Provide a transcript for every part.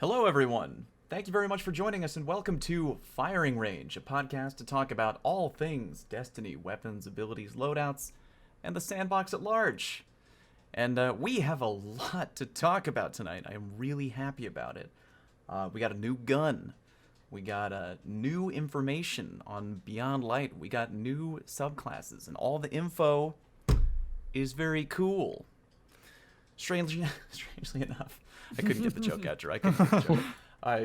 Hello, everyone. Thank you very much for joining us, and welcome to Firing Range, a podcast to talk about all things Destiny, weapons, abilities, loadouts, and the sandbox at large. And we have a lot to talk about tonight. I am really happy about it. We got a new gun. We got new information on Beyond Light. We got new subclasses, and all the info is very cool. Strangely enough, I couldn't get the joke out, Drew. I couldn't get the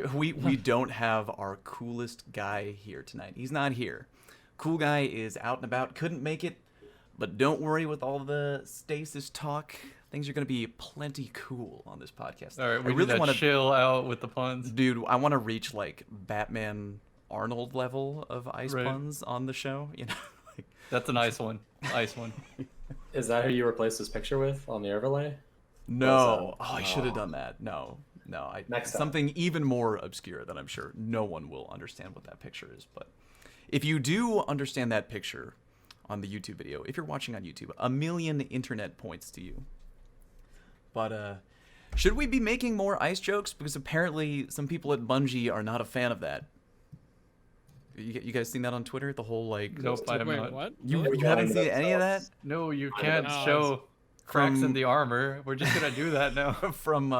joke. We don't have our coolest guy here tonight. He's not here. Cool guy is out and about. Couldn't make it, but don't worry. With all the Stasis talk, things are going to be plenty cool on this podcast. All right, we really want to chill out with the puns, dude. I want to reach like Batman Arnold level of ice puns on the show. You know, that's a nice one. Nice one. Is that who you replaced this picture with on the overlay? No. I should have done that. No. Next something even more obscure that I'm sure no one will understand what that picture is. But if you do understand that picture on the YouTube video, if you're watching on YouTube, 1,000,000 internet points to you. But should we be making more ice jokes? Because apparently some people at Bungie are not a fan of that. You guys seen that on Twitter? The whole like... Nope, I have Wait, not. what? You haven't seen any of that? No, you can't show cracks in the armor. We're just gonna do that now. From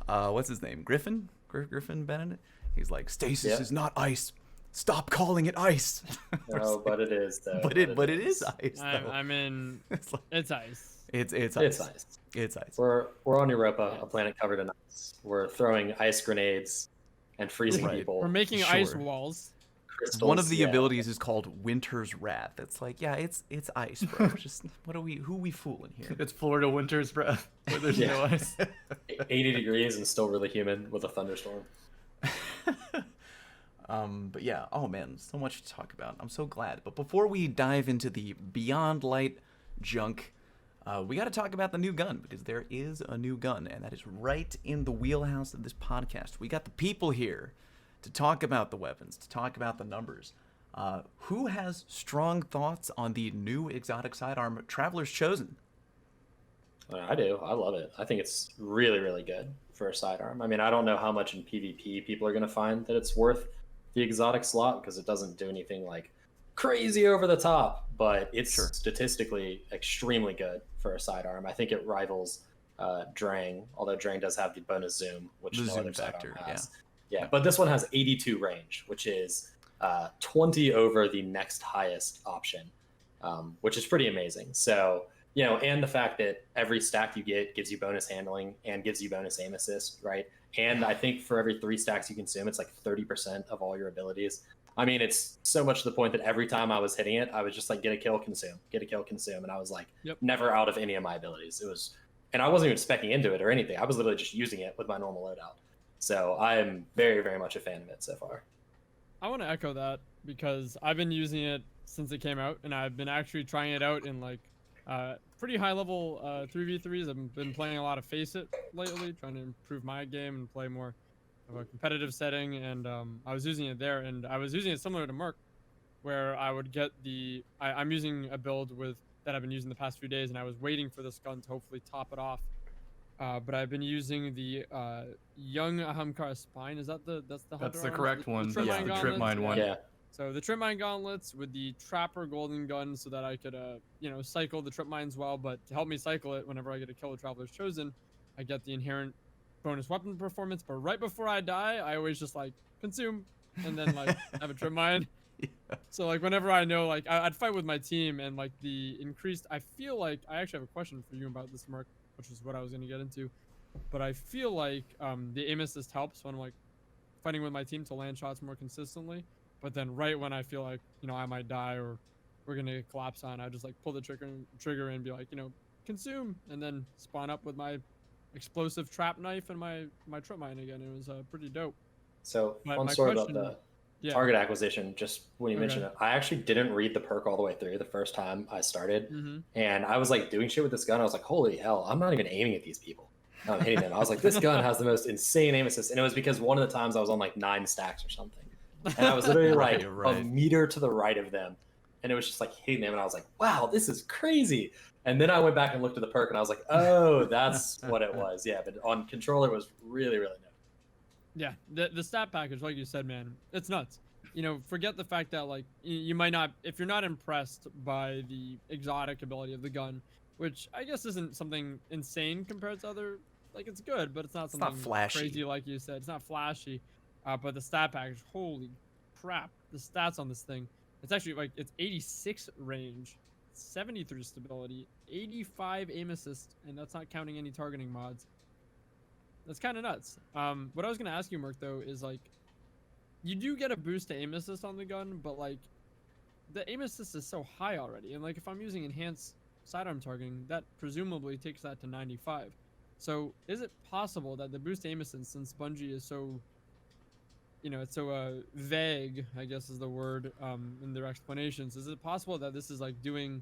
what's his name? Griffin Bennett. He's like, Stasis is not ice. Stop calling it ice. No, but it is though. But it is ice. Though. I mean, it's ice. It's ice. It's ice. We're on Europa, a planet covered in ice. We're throwing ice grenades and freezing people. We're making ice walls. Crystals, one of the abilities is called Winter's Wrath. It's like, yeah, it's ice, bro. Just who are we fooling here? It's Florida Winter's Breath, where there's no ice. 80 degrees and still really humid with a thunderstorm. But yeah, oh man, so much to talk about. I'm so glad. But before we dive into the Beyond Light junk, we got to talk about the new gun, because there is a new gun, and that is right in the wheelhouse of this podcast. We got the people here to talk about the weapons, to talk about the numbers. Who has strong thoughts on the new exotic sidearm, Traveler's Chosen? I do. I love it. I think it's really, really good for a sidearm. I mean, I don't know how much in PvP people are going to find that it's worth the exotic slot, because it doesn't do anything like crazy over the top, but it's statistically extremely good for a sidearm. I think it rivals Drang, although Drang does have the bonus zoom, which no other sidearm has. Yeah, but this one has 82 range, which is 20 over the next highest option, which is pretty amazing. So, you know, and the fact that every stack you get gives you bonus handling and gives you bonus aim assist, right? And I think for every 3 stacks you consume, it's like 30% of all your abilities. I mean, it's so much to the point that every time I was hitting it, I was just like, get a kill, consume, and I was like, never out of any of my abilities. It was, and I wasn't even speccing into it or anything. I was literally just using it with my normal loadout. So I am very, very much a fan of it so far. I want to echo that, because I've been using it since it came out, and I've been actually trying it out in like pretty high level 3v3s. I've been playing a lot of Face It lately, trying to improve my game and play more of a competitive setting, and I was using it there, and I was using it similar to Merc, where I would get I'm using a build that I've been using the past few days, and I was waiting for this gun to hopefully top it off. But I've been using the Young Ahamkar Spine. That's the correct one. The Trip Mine one. Yeah. So the Trip Mine gauntlets with the Trapper Golden Gun, so that I could cycle the Trip Mines well. But to help me cycle it, whenever I get a kill with Traveler's Chosen, I get the inherent bonus weapon performance. But right before I die, I always just like consume, and then like have a Trip Mine. So like whenever I know, like I'd fight with my team, and like the increased, I feel like I actually have a question for you about this, Mark, which is what I was going to get into. But I feel like the aim assist helps when I'm like fighting with my team to land shots more consistently. But then right when I feel like, I might die or we're going to collapse on, I just like pull the trigger and be like, consume, and then spawn up with my explosive trap knife and my trip mine again. It was pretty dope. So one story about the target acquisition, just when you mentioned it, I actually didn't read the perk all the way through the first time I started. And I was like doing shit with this gun. I was like, holy hell, I'm not even aiming at these people. I'm hitting them. I was like, this gun has the most insane aim assist. And it was because one of the times I was on like 9 stacks or something. And I was literally like a meter to the right of them. And it was just like hitting them. And I was like, wow, this is crazy. And then I went back and looked at the perk and I was like, oh, that's what it was. Yeah, but on controller it was really, really dope. Yeah, the stat package, like you said, man, it's nuts. You know, forget the fact that like you might not, if you're not impressed by the exotic ability of the gun, which I guess isn't something insane compared to other, like it's good, but it's not It's something not flashy. crazy like you said. It's not flashy, but the stat package, holy crap, the stats on this thing, it's actually like it's 86 range, 73 stability, 85 aim assist, and that's not counting any targeting mods. That's kind of nuts. What I was gonna ask you, Merc, though, is like, you do get a boost to aim assist on the gun, but like, the aim assist is so high already, and like if I'm using enhanced sidearm targeting, that presumably takes that to 95. So is it possible that the boost to aim assist, since Bungie is so, you know, it's so vague, I guess is the word, in their explanations, is it possible that this is like doing,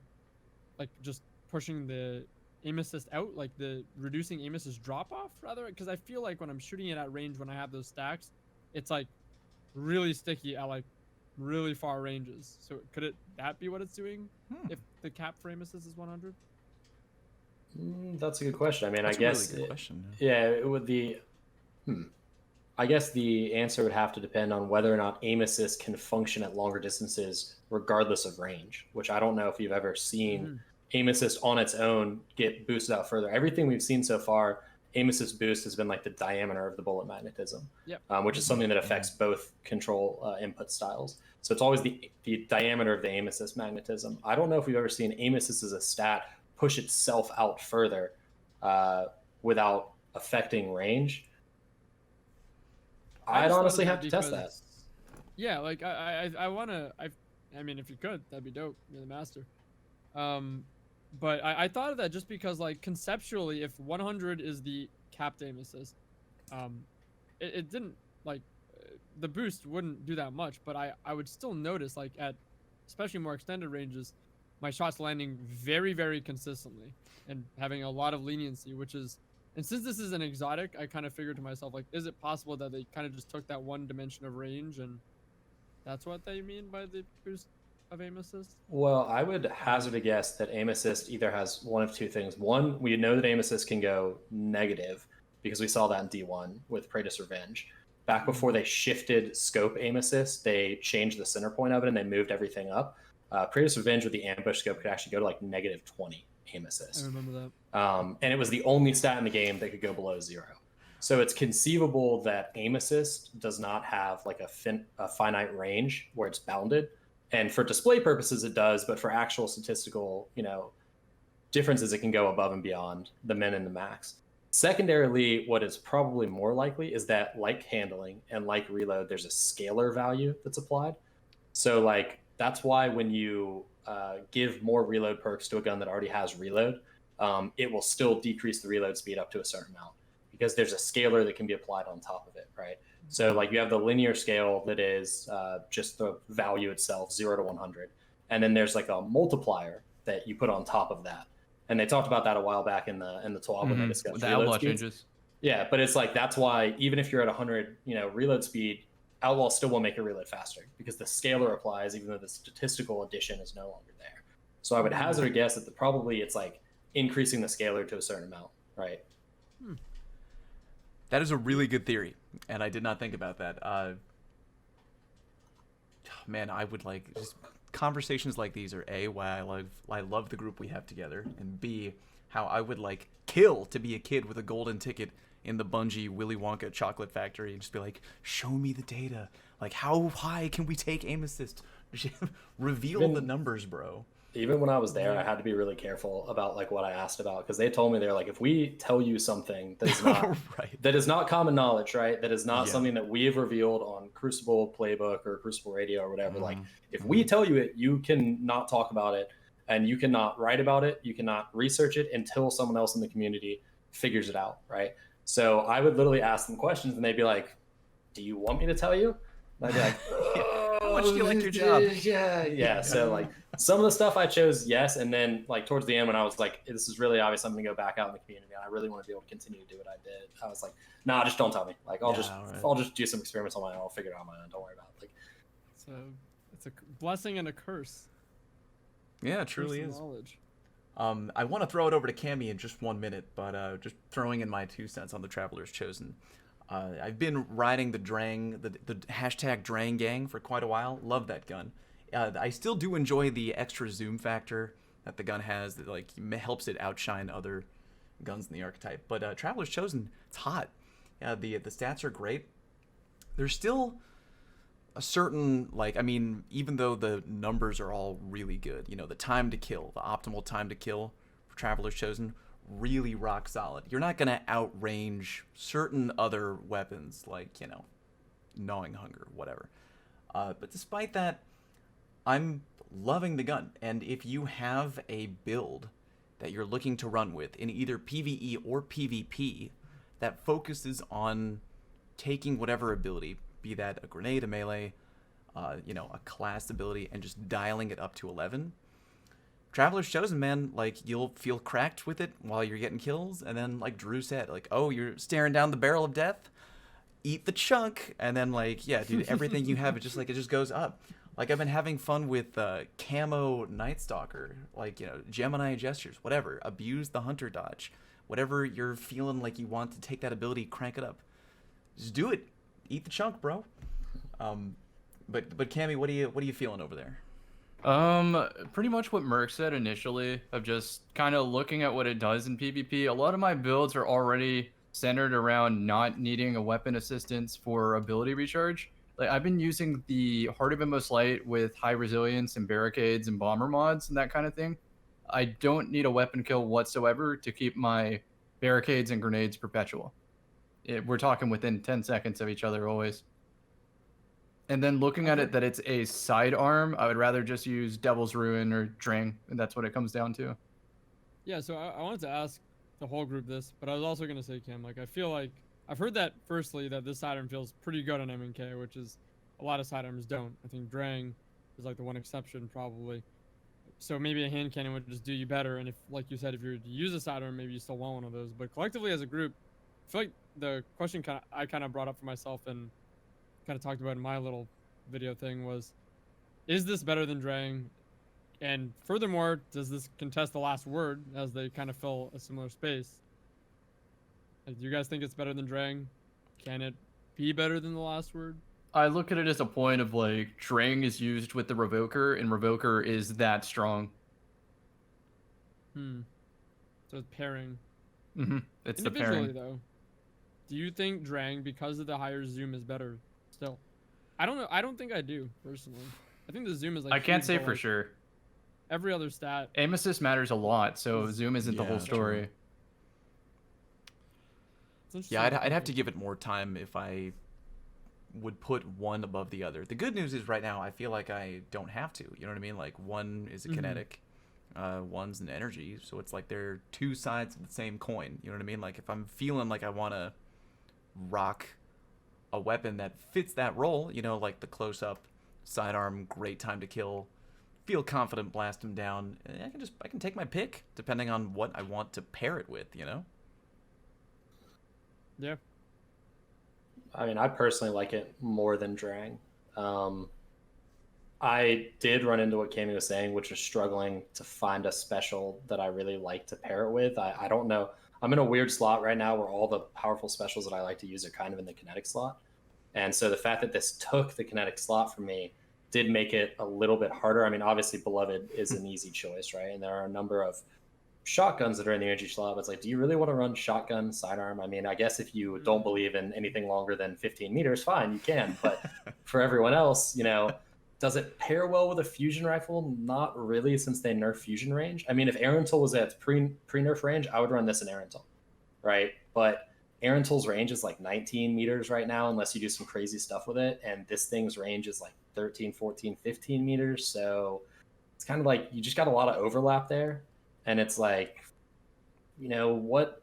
like just pushing the aim assist out, like the reducing aim assist drop off rather? Because I feel like when I'm shooting it at range, when I have those stacks, it's like really sticky at like really far ranges. So could that be what it's doing if the cap for aim assist is 100? That's a good question. I mean, That's I guess a really good question. yeah, it would I guess the answer would have to depend on whether or not aim assist can function at longer distances regardless of range, which I don't know if you've ever seen aim assist on its own get boosted out further. Everything we've seen so far, aim assist boost has been like the diameter of the bullet magnetism, which is something that affects both control input styles. So it's always the diameter of the aim assist magnetism. I don't know if we've ever seen aim assist as a stat push itself out further without affecting range. I'd honestly have to test that. Yeah, like I wanna, I mean, if you could, that'd be dope. You're the master. But I thought of that just because, like, conceptually, if 100 is the capped aim assist, it didn't, like, the boost wouldn't do that much, but I would still notice, like, at especially more extended ranges, my shots landing very, very consistently and having a lot of leniency, which is, and since this is an exotic, I kind of figured to myself, like, is it possible that they kind of just took that one dimension of range and that's what they mean by the boost of aim assist? Well, I would hazard a guess that aim assist either has one of two things. One, we know that aim assist can go negative because we saw that in D1 with Praetor's Revenge. Back before they shifted scope aim assist, they changed the center point of it and they moved everything up. Praetor's Revenge with the ambush scope could actually go to like -20 aim assist. I remember that. And it was the only stat in the game that could go below 0. So it's conceivable that aim assist does not have like a finite range where it's bounded. And for display purposes, it does, but for actual statistical, differences, it can go above and beyond the min and the max. Secondarily, what is probably more likely is that, like handling and like reload, there's a scalar value that's applied. So, like, that's why when you give more reload perks to a gun that already has reload, it will still decrease the reload speed up to a certain amount because there's a scalar that can be applied on top of it, right? So like you have the linear scale that is just the value itself, 0 to 100. And then there's like a multiplier that you put on top of that. And they talked about that a while back in the talk when they discussed the reload outlaw speeds. changes. Yeah, but it's like that's why even if you're at 100, reload speed, outlaw still will make your reload faster because the scalar applies even though the statistical addition is no longer there. So I would hazard a guess that probably it's like increasing the scalar to a certain amount, right? That is a really good theory, and I did not think about that. Man, I would like just conversations like these are A, why I love the group we have together, and B, how I would like kill to be a kid with a golden ticket in the Bungie Willy Wonka chocolate factory and just be like, show me the data. Like, how high can we take aim assist? Reveal the numbers, bro. Even when I was there, I had to be really careful about like what I asked about because they told me they're like, if we tell you something that is not right. that is not common knowledge, right? That is not something that we have revealed on Crucible Playbook or Crucible Radio or whatever. Like, if we tell you it, you can not talk about it, and you cannot write about it. You cannot research it until someone else in the community figures it out, right? So I would literally ask them questions, and they'd be like, "Do you want me to tell you?" And I'd be like, how much do you like your job? Yeah. So like some of the stuff I chose, yes, and then like towards the end when I was like, this is really obvious, I'm gonna go back out in the community, and I really want to be able to continue to do what I did. I was like, nah, just don't tell me. Like I'll just do some experiments on my own. I'll figure it out on my own. Don't worry about it. Like, So it's a blessing and a curse. Yeah, it truly Curse of is. knowledge. I want to throw it over to Cammy in just 1 minute, but just throwing in my 2 cents on the Traveler's Chosen. I've been riding the Drang, the hashtag Drang Gang for quite a while. Love that gun. I still do enjoy the extra zoom factor that the gun has that like helps it outshine other guns in the archetype. But Traveler's Chosen, it's hot. The stats are great. There's still a certain, like, I mean, even though the numbers are all really good, you know, the time to kill, the optimal time to kill for Traveler's Chosen, really rock solid. You're not going to outrange certain other weapons like, you know, Gnawing Hunger, whatever. But despite that, I'm loving the gun. And if you have a build that you're looking to run with in either PvE or PvP that focuses on taking whatever ability, be that a grenade, a melee, you know, a class ability, and just dialing it up to 11, Traveler's Chosen, man, like, you'll feel cracked with it while you're getting kills, and then, like Drew said, like, oh, you're staring down the barrel of death, eat the chunk, and then, like, yeah, dude, everything you have, it just goes up. Like, I've been having fun with Camo Night Stalker, like, you know, Gemini Gestures, whatever, abuse the Hunter Dodge, whatever you're feeling like you want to take that ability, crank it up. Just do it. Eat the chunk, bro. But Cammy, what are you feeling over there? Pretty much what Merc said initially, of just kind of looking at what it does in PvP. A lot of my builds are already centered around not needing a weapon assistance for ability recharge. Like, I've been using the Heart of Inmost Light with high resilience and barricades and bomber mods and that kind of thing. I don't need a weapon kill whatsoever to keep my barricades and grenades perpetual. We're talking within 10 seconds of each other always. And then looking at it that it's a sidearm, I would rather just use Devil's Ruin or Drang, and that's what it comes down to. Yeah, so I wanted to ask the whole group this, but I was also going to say, Cam, like, I feel like I've heard that, firstly, that this sidearm feels pretty good on MNK, which is a lot of sidearms don't. I think Drang is, like, the one exception, probably. So maybe a hand cannon would just do you better, and if, like you said, if you were to use a sidearm, maybe you still want one of those. But collectively, as a group, I feel like the question I kind of brought up for myself and kind of talked about in my little video thing was, is this better than Drang? And furthermore, does this contest the last word as they kind of fill a similar space? Like, do you guys think it's better than Drang? Can it be better than the last word? I look at it as a point of, like, Drang is used with the Revoker, and Revoker is that strong. So it's pairing. It's the Individually, pairing. though, do you think Drang, because of the higher zoom, is better still? I don't know. I don't think I do, personally. I think the zoom is like... I can't huge, say but, for like, sure. every other stat... Aim assist matters a lot, so zoom isn't the Yeah, whole story. true. It's interesting Yeah, to I'd have think to give it more time if I would put one above the other. The good news is right now I feel like I don't have to. You know what I mean? Like, one is a kinetic, one's an energy, so it's like they're two sides of the same coin. You know what I mean? Like, if I'm feeling like I want to rock a weapon that fits that role, you know, like the close-up sidearm, great time to kill, feel confident, blast him down, I can take my pick depending on what I want to pair it with, you know? Yeah. I mean, I personally like it more than Drang. I did run into what Cammy was saying, which is struggling to find a special that I really like to pair it with. I don't know. I'm in a weird slot right now where all the powerful specials that I like to use are kind of in the kinetic slot. And so the fact that this took the kinetic slot for me did make it a little bit harder. I mean, obviously Beloved is an easy choice, right? And there are a number of shotguns that are in the energy slot. But it's like, do you really want to run shotgun sidearm? I mean, I guess if you don't believe in anything longer than 15 meters, fine, you can. But for everyone else, you know, does it pair well with a fusion rifle? Not really, since they nerf fusion range. I mean, if Arental was at pre-nerf range, I would run this in Arental, right? But Arental's range is like 19 meters right now, unless you do some crazy stuff with it. And this thing's range is like 13, 14, 15 meters. So it's kind of like you just got a lot of overlap there. And it's like, you know, what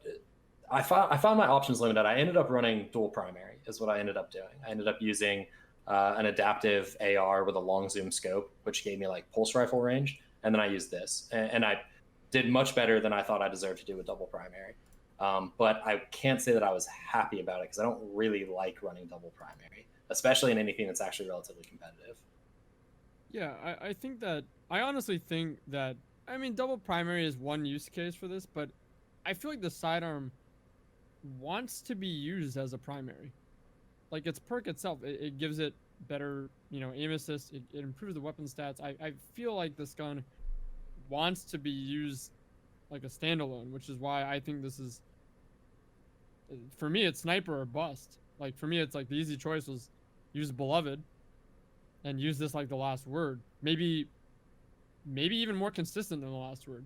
I found my options limited. I ended up running dual primary is what I ended up doing. I ended up using an adaptive AR with a long zoom scope, which gave me like pulse rifle range. And then I used this, and I did much better than I thought I deserved to do with double primary. But I can't say that I was happy about it because I don't really like running double primary, especially in anything that's actually relatively competitive. Yeah, I honestly think that, I mean, double primary is one use case for this, but I feel like the sidearm wants to be used as a primary. Like its perk itself, it gives it better, aim assist. It improves the weapon stats. I feel like this gun wants to be used like a standalone, which is why I think this is, for me, it's sniper or bust. Like for me, it's like the easy choice was use Beloved and use this like the last word. Maybe even more consistent than the last word.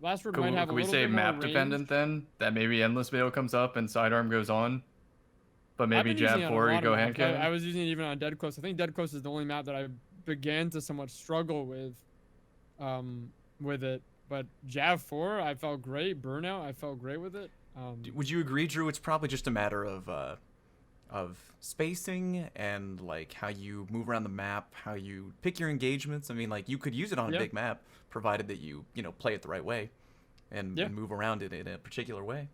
Last word might have Could a we little say bit more map range. dependent then? That maybe Endless Veil comes up and Sidearm goes on? But I've maybe been using it Jab on a 4, lot you of go maps. hand cannon? I was using it even on Dead Close. I think Dead Close is the only map that I began to somewhat struggle with it. But Jab 4, I felt great. Burnout, I felt great with it. Would you agree, Drew? It's probably just a matter of spacing and like how you move around the map, how you pick your engagements. I mean, like you could use it on a big map, provided that you play it the right way, and move around it in a particular way.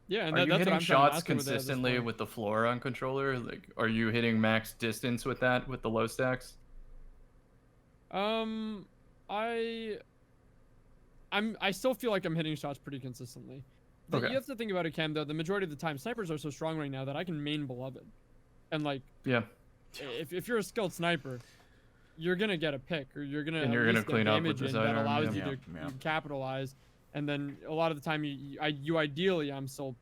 Yeah, and Are you that's what hitting I'm trying to shots master with it at this consistently point. with the floor on controller? Like, are you hitting max distance with that with the low stacks? I still feel like I'm hitting shots pretty consistently. But Okay. you have to think about it, Cam, though. The majority of the time, snipers are so strong right now that I can main Beloved. And, like, Yeah. if you're a skilled sniper, you're going to get a pick, or you're going to And you're gonna get clean up with damage the in that sidearm, allows yeah. you to capitalize. And then a lot of the time, you ideally, I'm still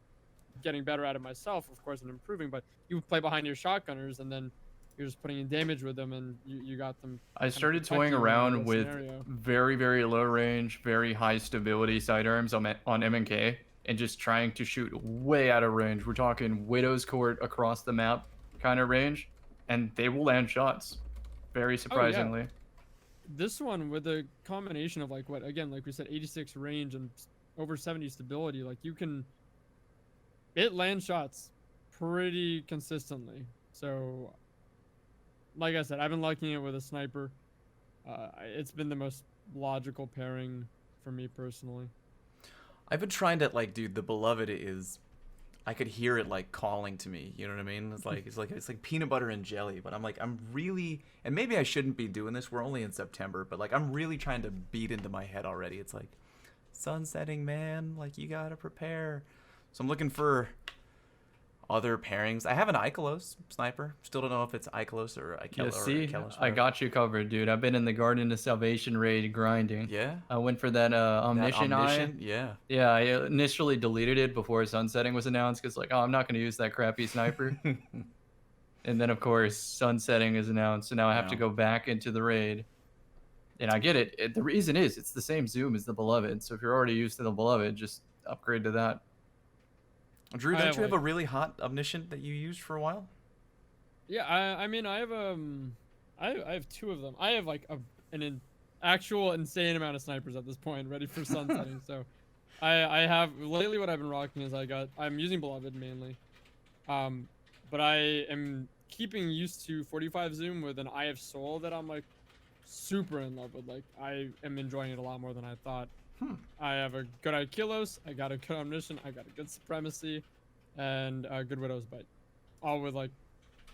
getting better at it myself, of course, and improving, but you play behind your shotgunners, and then you're just putting in damage with them, and you got them. I started toying around with very, very low range, very high stability sidearms on M&K, and just trying to shoot way out of range. We're talking Widow's Court across the map kind of range, and they will land shots, very surprisingly. This one with a combination of like we said, 86 range and over 70 stability, like it lands shots pretty consistently. So, like I said, I've been liking it with a sniper. It's been the most logical pairing for me personally. I've been trying to dude, the Beloved is, I could hear it calling to me. You know what I mean? It's like peanut butter and jelly. But I'm really, and maybe I shouldn't be doing this. We're only in September, but I'm really trying to beat into my head already. It's like, sun setting, man. You gotta prepare. So I'm looking for other pairings. I have an Ikelos sniper. Still don't know if it's Ikelos or Ikelos. Yeah, see, I got you covered, dude. I've been in the Garden of Salvation raid grinding. Yeah. I went for that Omniscient Eye. Yeah. Yeah, I initially deleted it before sunsetting was announced because I'm not going to use that crappy sniper. And then of course sunsetting is announced, so now I have to go back into the raid. And I get it. The reason is it's the same zoom as the Beloved. So if you're already used to the Beloved, just upgrade to that. Drew, don't you have a really hot Omniscient that you used for a while? Yeah, I mean, I have two of them. I have an actual insane amount of snipers at this point, ready for sunsetting. So, I have lately what I've been rocking is I'm using Beloved mainly, but I am keeping used to 45 zoom with an Eye of Soul that I'm super in love with. I am enjoying it a lot more than I thought. I have a good Ikelos, I got a good Omniscient, I got a good Supremacy, and a good Widow's Bite. All with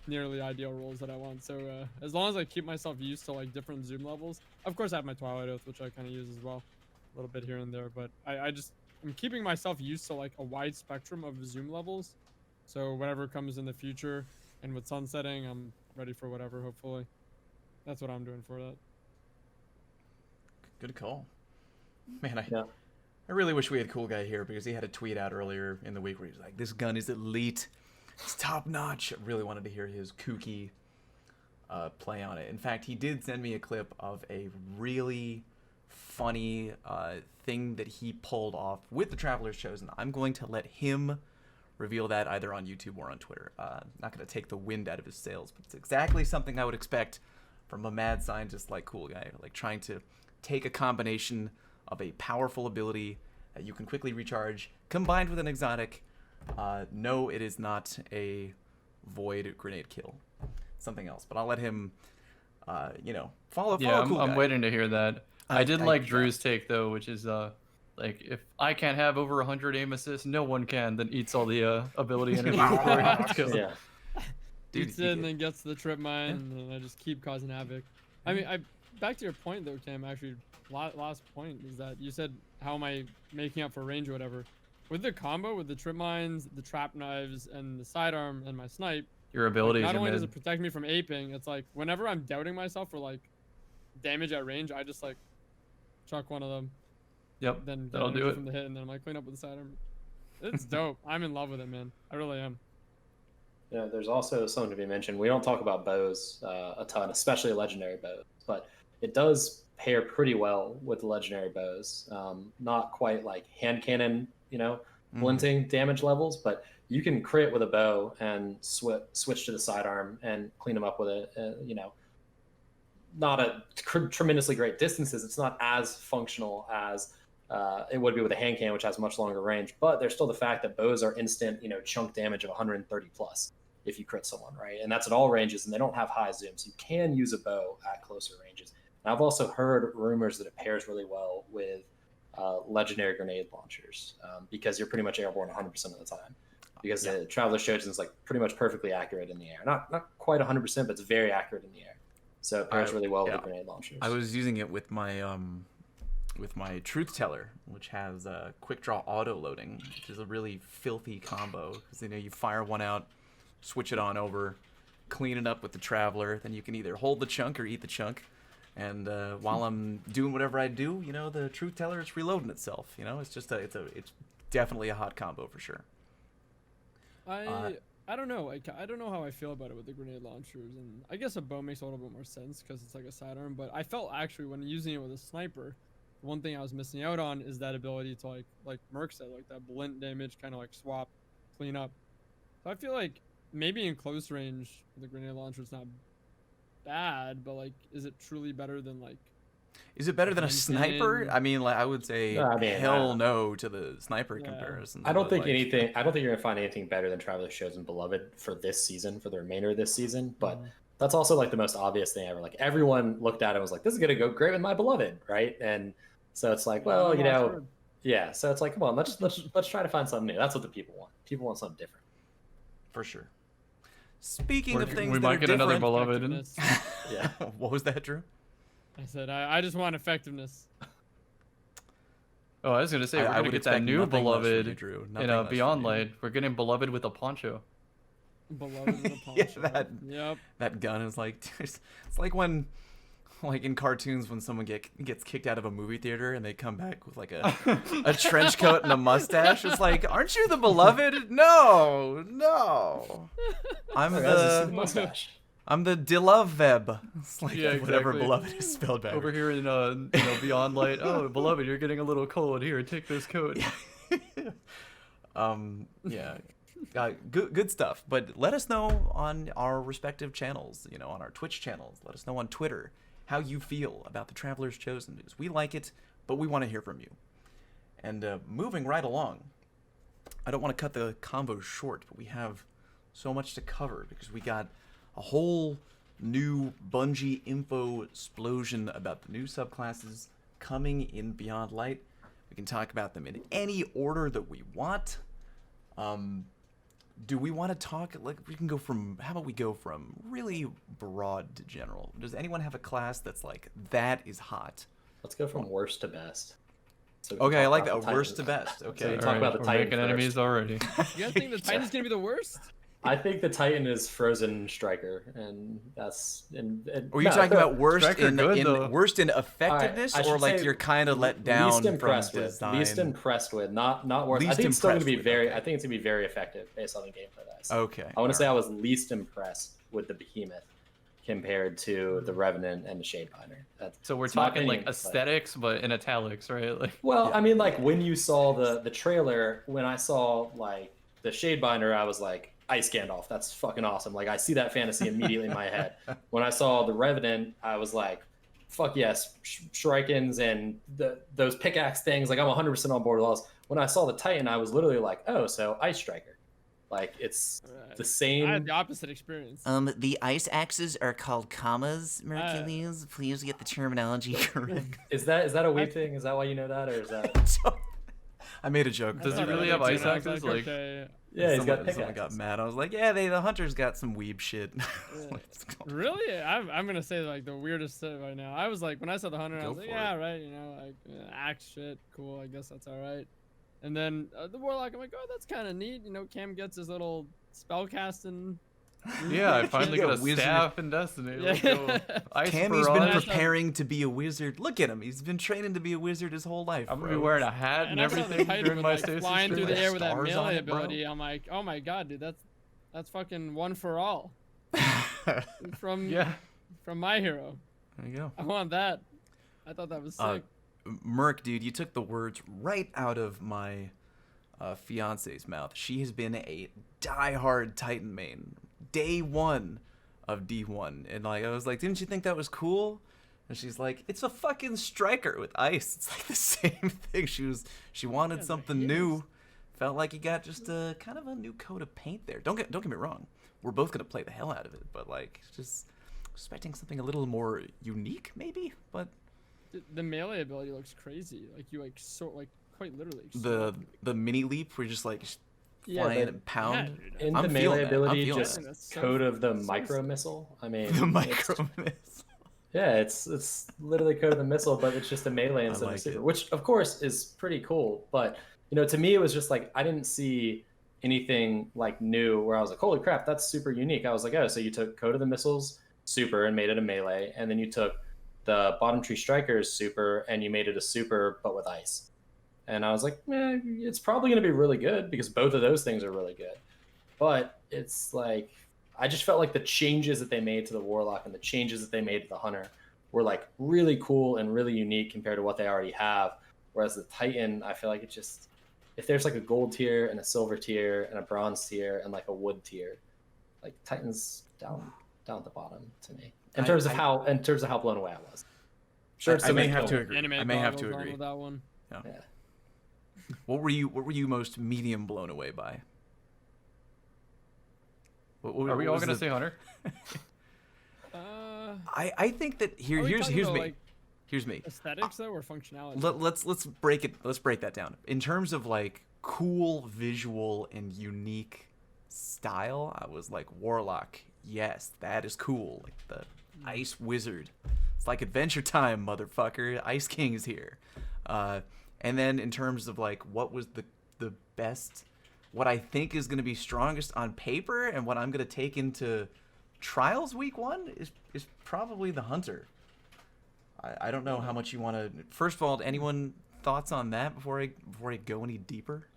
nearly ideal rolls that I want. So as long as I keep myself used to different zoom levels, of course I have my Twilight Oath, which I kind of use as well, a little bit here and there, but I'm keeping myself used to a wide spectrum of zoom levels. So whatever comes in the future, and with sunsetting, I'm ready for whatever, hopefully. That's what I'm doing for that. Good call. Man, I really wish we had Cool Guy here because he had a tweet out earlier in the week where he was like, this gun is elite. It's top notch. I really wanted to hear his kooky play on it. In fact, he did send me a clip of a really funny thing that he pulled off with the Traveler's Chosen. I'm going to let him reveal that either on YouTube or on Twitter. Not going to take the wind out of his sails, but it's exactly something I would expect from a mad scientist like Cool Guy, trying to take a combination of a powerful ability that you can quickly recharge, combined with an exotic. No, it is not a void grenade kill. Something else. But I'll let him, follow Yeah, Cool Guy. I'm waiting to hear that. I did like Drew's take, though, which is, if I can't have over 100 aim assists, no one can, then eats all the ability energy before he kills. Yeah. Dude, Eats it and then gets the trip mine, and then I just keep causing havoc. I mean, back to your point, though, Cam, actually, last point is that you said, how am I making up for range or whatever? with the combo with the trip mines, the trap knives, and the sidearm and my snipe. Your Like, abilities not are only does mid. it protect me from aping, it's like whenever I'm doubting myself for like damage at range, I just like chuck one of them, Yep, then get that'll do energy it. from the hit, and then I'm like clean up with the sidearm. It's dope. I'm in love with it, man. I really am. Yeah, there's also something to be mentioned. We don't talk about bows a ton, especially legendary bows, but it does pair pretty well with the legendary bows. Not quite like hand cannon, glinting damage levels, but you can crit with a bow and switch to the sidearm and clean them up with it. Not at tremendously great distances. It's not as functional as it would be with a hand cannon, which has much longer range. But there's still the fact that bows are instant, chunk damage of 130 plus if you crit someone, right? And that's at all ranges, and they don't have high zoom, so you can use a bow at closer ranges. And I've also heard rumors that it pairs really well with legendary grenade launchers because you're pretty much airborne 100% of the time. Because the Traveler's Chosen is like pretty much perfectly accurate in the air. Not quite 100%, but it's very accurate in the air. So it pairs really well with the grenade launchers. I was using it with my Truth Teller, which has quick draw auto loading, which is a really filthy combo because you fire one out, switch it on over, clean it up with the Traveler, then you can either hold the chunk or eat the chunk. And while I'm doing whatever I do, the Truth Teller is reloading itself. It's just it's definitely a hot combo for sure. I don't know. I don't know how I feel about it with the grenade launchers, and I guess a bow makes a little bit more sense because it's like a sidearm. But I felt actually when using it with a sniper, one thing I was missing out on is that ability to like Merc said, like that blint damage, kind of like swap, clean up. So I feel like maybe in close range, the grenade launcher is not bad, but like, is it truly better than like? Is it better than a sniper? I mean, I would say hell no to the sniper comparison. I don't think anything. I don't think you're gonna find anything better than Traveler's Chosen Beloved for this season, for the remainder of this season. But that's also like the most obvious thing ever. Like everyone looked at it and was like, "This is gonna go great with my Beloved," right? And so it's like, well, yeah. So it's like, come on, let's try to find something new. That's what the people want. People want something different. For sure. Speaking of things we that might are get different, another Beloved. Yeah. What was that, Drew? I said I just want effectiveness. Oh, I was gonna say we're gonna get that new Beloved in Beyond Light. We're getting Beloved with a poncho. Beloved with a poncho. Yeah, that gun is like it's like when, like in cartoons, when someone gets kicked out of a movie theater and they come back with like a trench coat and a mustache. It's like, aren't you the Beloved? No. I'm the mustache. I'm the Diloveb. It's like exactly. Whatever Beloved is spelled better. Over here in Beyond Light. Oh, Beloved, you're getting a little cold. Here, take this coat. Good stuff. But let us know on our respective channels. On our Twitch channels. Let us know on Twitter how you feel about the Traveler's Chosen news. We like it, but we want to hear from you. And moving right along, I don't want to cut the combo short, but we have so much to cover because we got a whole new Bungie info explosion about the new subclasses coming in Beyond Light. We can talk about them in any order that we want. Do we want to talk, how about we go from really broad to general? Does anyone have a class that's like, that is hot? Let's go from worst to best. So okay, I like that. Worst to best. Okay. So talk about the Titan making enemies already. You guys think the Titan's gonna be the worst? I think the Titan is Frozen Striker, and that's. Are you talking about worst worst in effectiveness, right, or like you're kind of let down least impressed from with, design? least impressed with, not worst. I think it's still gonna be very. I think it's gonna be very effective based on the gameplay that I see. Okay. I want to say I was least impressed with the Behemoth compared to the Revenant and the Shadebinder. So we're talking like aesthetics, but in italics, right? Like. Well, I mean, like when you saw the trailer, when I saw like the Shadebinder, I was like, Ice Gandalf, that's fucking awesome. Like I see that fantasy immediately in my head. When I saw the Revenant, I was like, fuck yes, Shrikens and those pickaxe things. Like I'm 100% on board with those. When I saw the Titan, I was literally like, oh, so Ice Striker. Like it's the same. I had the opposite experience. The ice axes are called commas, Mercules. Please get the terminology correct. Is that a weeb thing? Is that why you know that, or is that? I made a joke. Does he really have ice axes? Like, okay. Yeah, he's got pickaxes. Someone got mad. I was like, yeah, the hunter's got some weeb shit. Really? I'm gonna say like the weirdest shit right now. I was like, when I saw the hunter, I was like, yeah, right, like axe shit, cool. I guess that's all right. And then the Warlock, I'm like, oh, that's kind of neat. You know, Cam gets his little spell casting. Yeah, I finally Yeah, got a wizard. staff in Destiny. Yeah. Let's go. Ice Cammy's been barrage. preparing to be a wizard. Look at him. He's been training to be a wizard his whole life. I'm gonna bro. be wearing a hat and I saw the everything Titan during with, my like, Stasis flying through stream. the air with that Stars on melee it, bro. ability. I'm like, oh my god, dude, that's fucking one for all from Yeah, from my hero. There you go. I want that. I thought that was sick. Merc, dude, you took the words right out of my fiance's mouth. She has been a diehard Titan main. Day one of D1. And like I was like, didn't you think that was cool? And she's like, it's a fucking striker with ice. It's like the same thing. She wanted Yeah, something they're new. heroes. Felt like you got just a kind of a new coat of paint there. Don't get me wrong. We're both gonna play the hell out of it, but like just expecting something a little more unique, maybe. But The melee ability looks crazy. Like you quite literally. the mini leap, we're just like Yeah, flying but- and pound. Yeah, dude, In I'm the feeling melee that. I'm ability, feeling just that. That's so- code of the so micro sick. missile. I mean, The it's- micro miss. Yeah, it's literally code of the missile, but it's just a melee instead like of super, it. which of course is pretty cool. But you know, to me, it was just like I didn't see anything like new where I was like, holy crap, that's super unique. I was like, oh, so you took code of the missiles super and made it a melee, and then you took the bottom tree strikers super and you made it a super but with ice. And I was like, it's probably going to be really good because both of those things are really good. But it's like I just felt like the changes that they made to the Warlock and the changes that they made to the Hunter were like really cool and really unique compared to what they already have. Whereas the Titan, I feel like it just, if there's like a gold tier and a silver tier and a bronze tier and like a wood tier, like Titan's down at the bottom to me in terms of how blown away I was. Sure, I may have to agree. Anime I may have to goggles on agree. with that one. Yeah. What were you most medium blown away by? Are we all gonna say Hunter? I think that Are we here's talking me. about, like, Here's me. aesthetics though or functionality? Let's break that down. In terms of like cool visual and unique style, I was like Warlock. Yes, that is cool. Like the Ice Wizard. It's like Adventure Time, motherfucker. Ice King is here. And then in terms of like what was the best, what I think is going to be strongest on paper and what I'm going to take into Trials week 1 is probably the Hunter. I don't know how much you want to. First of all, anyone thoughts on that before I go any deeper?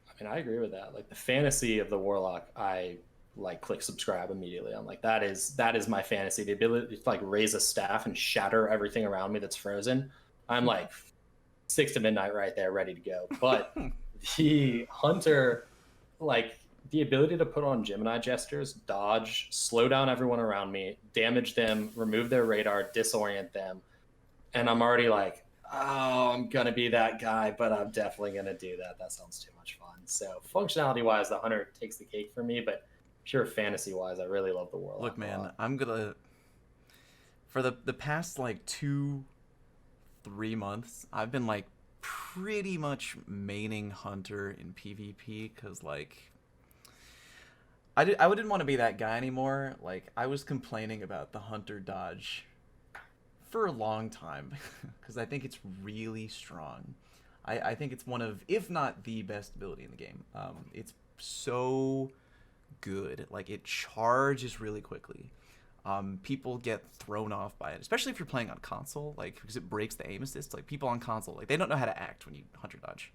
I mean, I agree with that. Like the fantasy of the Warlock, I like click subscribe immediately. I'm like, that is my fantasy. The ability to like raise a staff and shatter everything around me that's frozen. I'm like 6 to midnight right there, ready to go. But the Hunter, like the ability to put on Gemini gestures, dodge, slow down everyone around me, damage them, remove their radar, disorient them. And I'm already like, oh, I'm going to be that guy, but I'm definitely going to do that. That sounds too much fun. So functionality-wise, the Hunter takes the cake for me, but pure fantasy-wise, I really love the Warlock. Look, a man, lot. I'm gonna for the past like 2-3 months, I've been like pretty much maining Hunter in PvP because like I didn't want to be that guy anymore. Like I was complaining about the Hunter dodge for a long time because I think it's really strong. I think it's one of, if not the best ability in the game. It's so good. Like it charges really quickly. People get thrown off by it, especially if you're playing on console, like because it breaks the aim assist. Like people on console, like they don't know how to act when you Hunter dodge.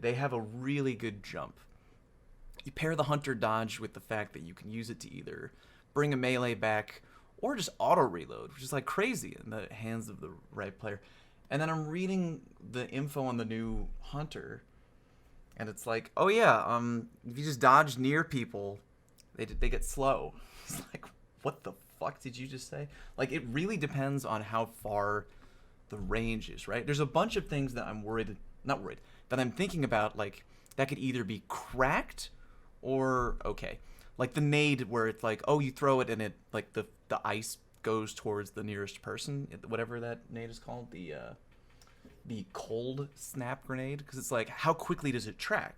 They have a really good jump. You pair the Hunter dodge with the fact that you can use it to either bring a melee back or just auto reload, which is like crazy in the hands of the right player. And then I'm reading the info on the new Hunter, and it's like, oh yeah, if you just dodge near people, they get slow. It's like, what the fuck did you just say? Like, it really depends on how far the range is, right? There's a bunch of things that I'm that I'm thinking about, like, that could either be cracked or okay. Like the nade where it's like, oh, you throw it and it, like, the ice goes towards the nearest person, whatever that nade is called, the cold snap grenade, because it's like, how quickly does it track?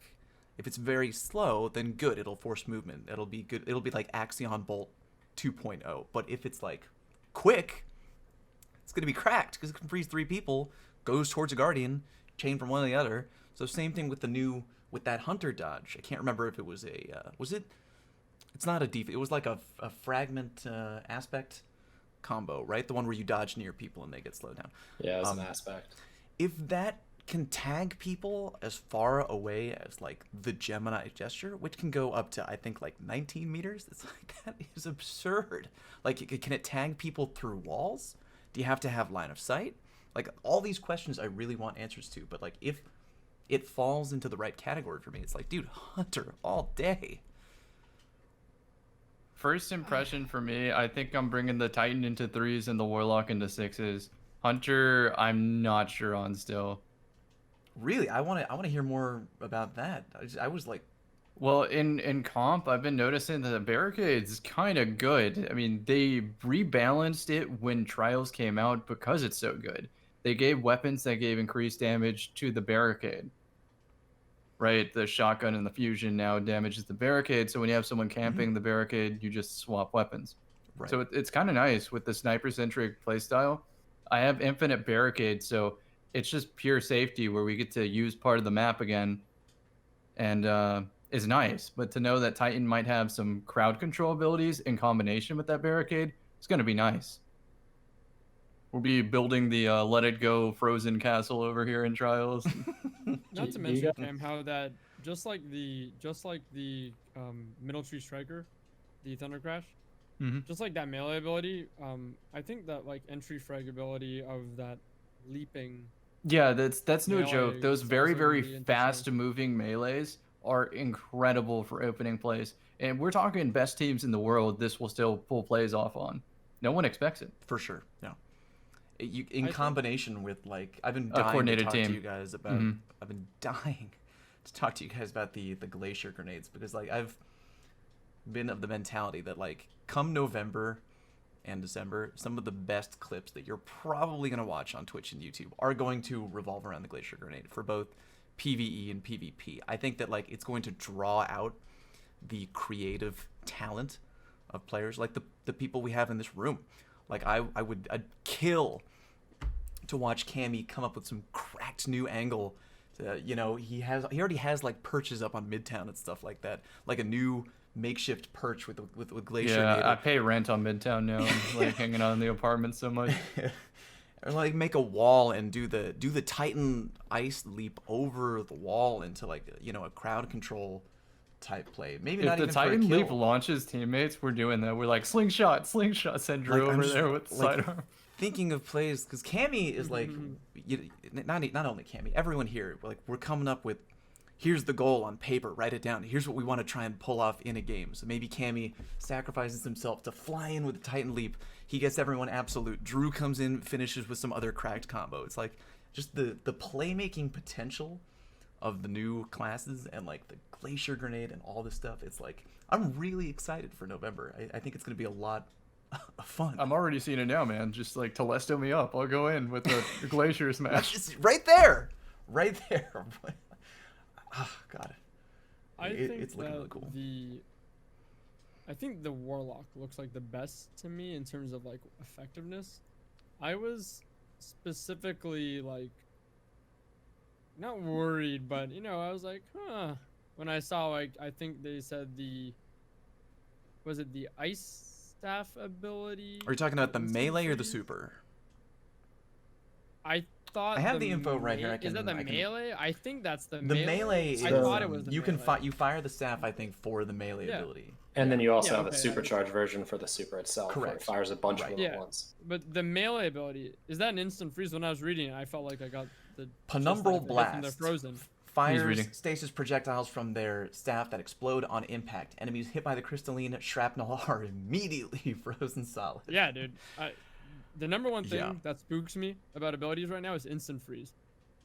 If it's very slow, then good, it'll force movement. It'll be good. It'll be like Axion Bolt 2.0. But if it's like quick, it's gonna be cracked because it can freeze 3 people, goes towards a guardian, chain from one to the other. So same thing with with that hunter dodge. I can't remember if it was it's not a def, it was like a fragment aspect combo, right? The one where you dodge near people and they get slowed down. Yeah, it's an aspect. If that can tag people as far away as like the Gemini gesture, which can go up to I think like 19 meters, it's like that is absurd. Like, can it tag people through walls? Do you have to have line of sight? Like, all these questions I really want answers to, but like if it falls into the right category for me, it's like, dude, hunter all day. First impression for me, I think I'm bringing the Titan into 3s and the Warlock into 6s. Hunter, I'm not sure on still. Really, I want to hear more about that. I was like, well, in comp, I've been noticing that the barricade's kind of good. I mean, they rebalanced it when Trials came out because it's so good. They gave weapons that gave increased damage to the barricade. Right, the shotgun and the fusion now damages the barricade. So when you have someone camping the barricade, you just swap weapons. right. So it's kind of nice with the sniper-centric playstyle. I have infinite barricade, so it's just pure safety where we get to use part of the map again, and is nice. But to know that Titan might have some crowd control abilities in combination with that barricade, it's going to be nice. We'll be building the Let It Go frozen castle over here in Trials. Not to mention, Cam, how that just like the middle tree striker, the Thunder Crash, just like that melee ability. I think that like entry frag ability of that leaping. Yeah, that's no melee joke. Those is very also very really interesting. fast moving melees are incredible for opening plays. And we're talking best teams in the world. This will still pull plays off on. No one expects it. For sure, no. In combination with like, I've been A dying to coordinated talk team. to you guys about. I've been dying to talk to you guys about the glacier grenades, because like I've been of the mentality that like come November and December, some of the best clips that you're probably gonna watch on Twitch and YouTube are going to revolve around the glacier grenade for both PvE and PvP. I think that like it's going to draw out the creative talent of players, like the people we have in this room. Like I'd kill to watch Cammy come up with some cracked new angle. You know, he already has like perches up on Midtown and stuff like that, like a new makeshift perch with glacier. Yeah, I pay rent on Midtown now. I'm like hanging out in the apartment so much. Or like make a wall and do the Titan ice leap over the wall into like, you know, a crowd control type play. Maybe If not the even Titan for a leap kill. launches teammates, we're doing that. We're like slingshot, send Drew Like, I'm over just, there with the like, sidearm. Thinking of plays, because Cammy is like, not only Cammy, everyone here, like we're coming up with, here's the goal on paper, write it down. Here's what we want to try and pull off in a game. So maybe Cammy sacrifices himself to fly in with the Titan leap. He gets everyone absolute. Drew comes in, finishes with some other cracked combo. It's like just the playmaking potential of the new classes and like the glacier grenade and all this stuff. It's like, I'm really excited for November. I think it's going to be a lot of fun. I'm already seeing it now, man. Just like Telesto me up. I'll go in with the glacier smash. It's right there. Right there. Oh, God. I think it's looking that really cool. I think the Warlock looks like the best to me in terms of like effectiveness. I was specifically like not worried, but you know, I was like, huh. When I saw like I think they said was it the ice staff ability? Are you talking about the instant melee or the freeze? super? I thought I have the info right here. Is that the melee? I think that's the The melee is, I thought it was the you can melee. you fire the staff, I think, for the melee Yeah. ability. And then you also Yeah, have okay, a supercharged version for the super itself. Where Correct. it fires a bunch of them Yeah. at once. But the melee ability, is that an instant freeze? When I was reading it, I felt like I got the Penumbral from blast. the frozen. Fires reading. stasis projectiles from their staff that explode on impact. Enemies hit by the crystalline shrapnel are immediately frozen solid. Yeah, dude. The number one thing Yeah. that spooks me about abilities right now is instant freeze.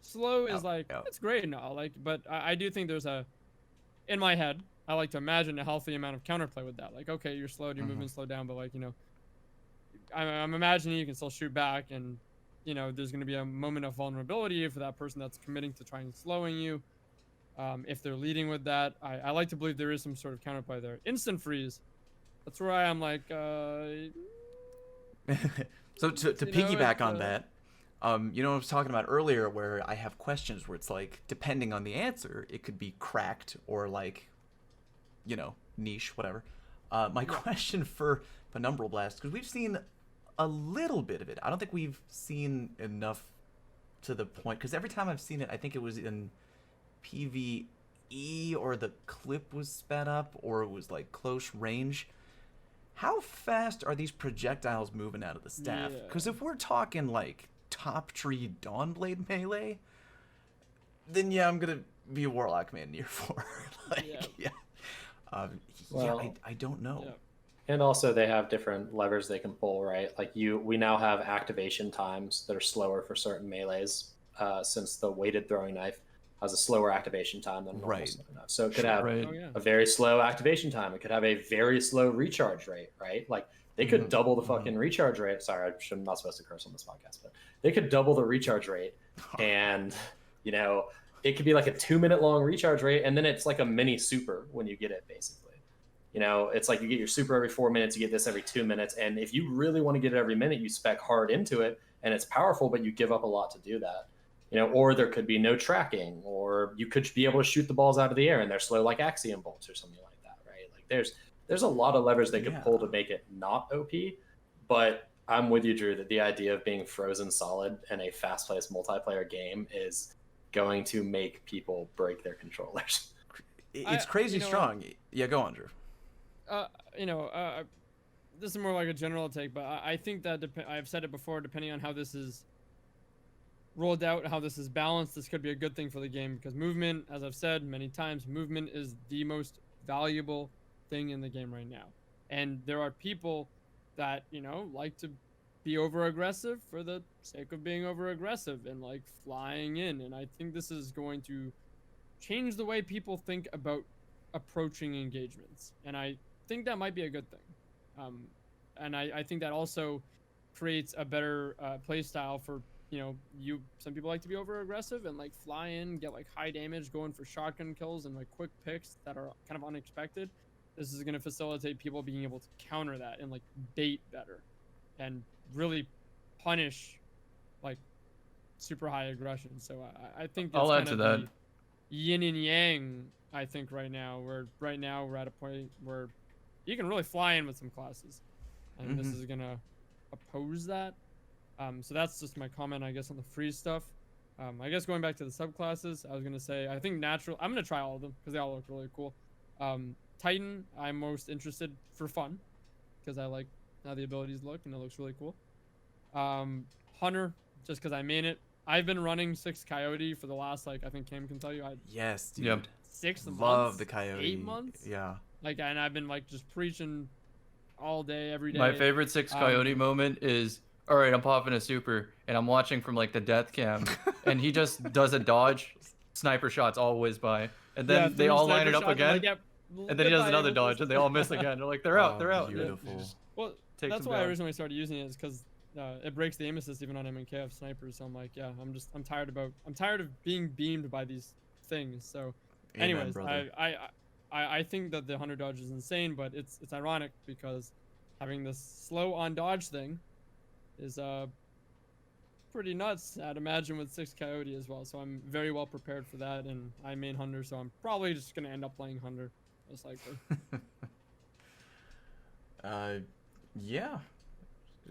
Slow is Yeah, like yeah. it's great and all, like, but I do think there's in my head, I like to imagine a healthy amount of counterplay with that. Like, okay, you're slowed, your movement slowed down, but like, you know, I'm imagining you can still shoot back, and you know, there's going to be a moment of vulnerability for that person that's committing to trying slowing you. If they're leading with that, I like to believe there is some sort of counterplay there. Instant freeze, that's where I am like, So to You know, piggyback it's, on that, You know what I was talking about earlier, where I have questions where it's like, depending on the answer, it could be cracked or like, you know, niche, whatever. My question for Penumbral Blast, because we've seen a little bit of it. I don't think we've seen enough to the point, because every time I've seen it, I think it was in PvE, or the clip was sped up, or it was like close range. How fast are these projectiles moving out of the staff? Because if we're talking like top tree Dawnblade melee, then yeah, I'm gonna be a Warlock man near 4. I don't know. Yeah. And also they have different levers they can pull, right? Like we now have activation times that are slower for certain melees, since the weighted throwing knife has a slower activation time than normal throwing knife. So it could have a very slow activation time. It could have a very slow recharge rate, right? Like they could double the fucking recharge rate. Sorry, I'm not supposed to curse on this podcast, but they could double the recharge rate, and you know, it could be like a 2-minute long recharge rate, and then it's like a mini super when you get it, basically. You know, it's like you get your super every 4 minutes, you get this every 2 minutes, and if you really want to get it every minute, you spec hard into it, and it's powerful, but you give up a lot to do that. You know, or there could be no tracking, or you could be able to shoot the balls out of the air, and they're slow like Axiom bolts or something like that, right? Like there's a lot of levers they could pull to make it not OP, but I'm with you, Drew, that the idea of being frozen solid in a fast-paced multiplayer game is going to make people break their controllers. It's crazy strong. Yeah, go on, Drew. This is more like a general take, but I think that I've said it before, depending on how this is rolled out, how this is balanced, this could be a good thing for the game, because movement, as I've said many times, movement is the most valuable thing in the game right now. And there are people that, you know, like to be over aggressive for the sake of being over aggressive and like flying in. And I think this is going to change the way people think about approaching engagements. And I think that might be a good thing. And I think that also creates a better play style for, you know, some people like to be over aggressive and like fly in, get like high damage, going for shotgun kills and like quick picks that are kind of unexpected. This is going to facilitate people being able to counter that and like bait better and really punish like super high aggression. So I think that's I'll add kind to of that. the yin and yang, I think, right now, where we're at a point where you can really fly in with some classes, and this is going to oppose that. So that's just my comment, I guess, on the free stuff. I guess going back to the subclasses, I was going to say, I think natural, I'm going to try all of them because they all look really cool. Titan, I'm most interested for fun because I like how the abilities look and it looks really cool. Hunter, just because I main it. I've been running 6 Coyote for the last, like, I think Cam can tell you. Yes, dude. 6 months. Love the Coyote. 8 months. Yeah. Like, and I've been like just preaching all day, every day. My favorite 6 Coyote moment is, all right, I'm popping a super, and I'm watching from like the death cam, and he just does a dodge, sniper shots all whiz by, and then they all line it up again, and then he does another dodge, and they all miss again. They're like, they're out, they're out. Beautiful. Yeah. Well, that's why I originally started using it, is because it breaks the aim assist even on MNKF snipers. So I'm like, yeah, I'm tired of being beamed by these things. So, anyways, I think that the Hunter dodge is insane, but it's ironic because having this slow on dodge thing is pretty nuts, I'd imagine, with 6 Coyote as well. So I'm very well prepared for that, and I main Hunter, so I'm probably just gonna end up playing Hunter most likely. Yeah.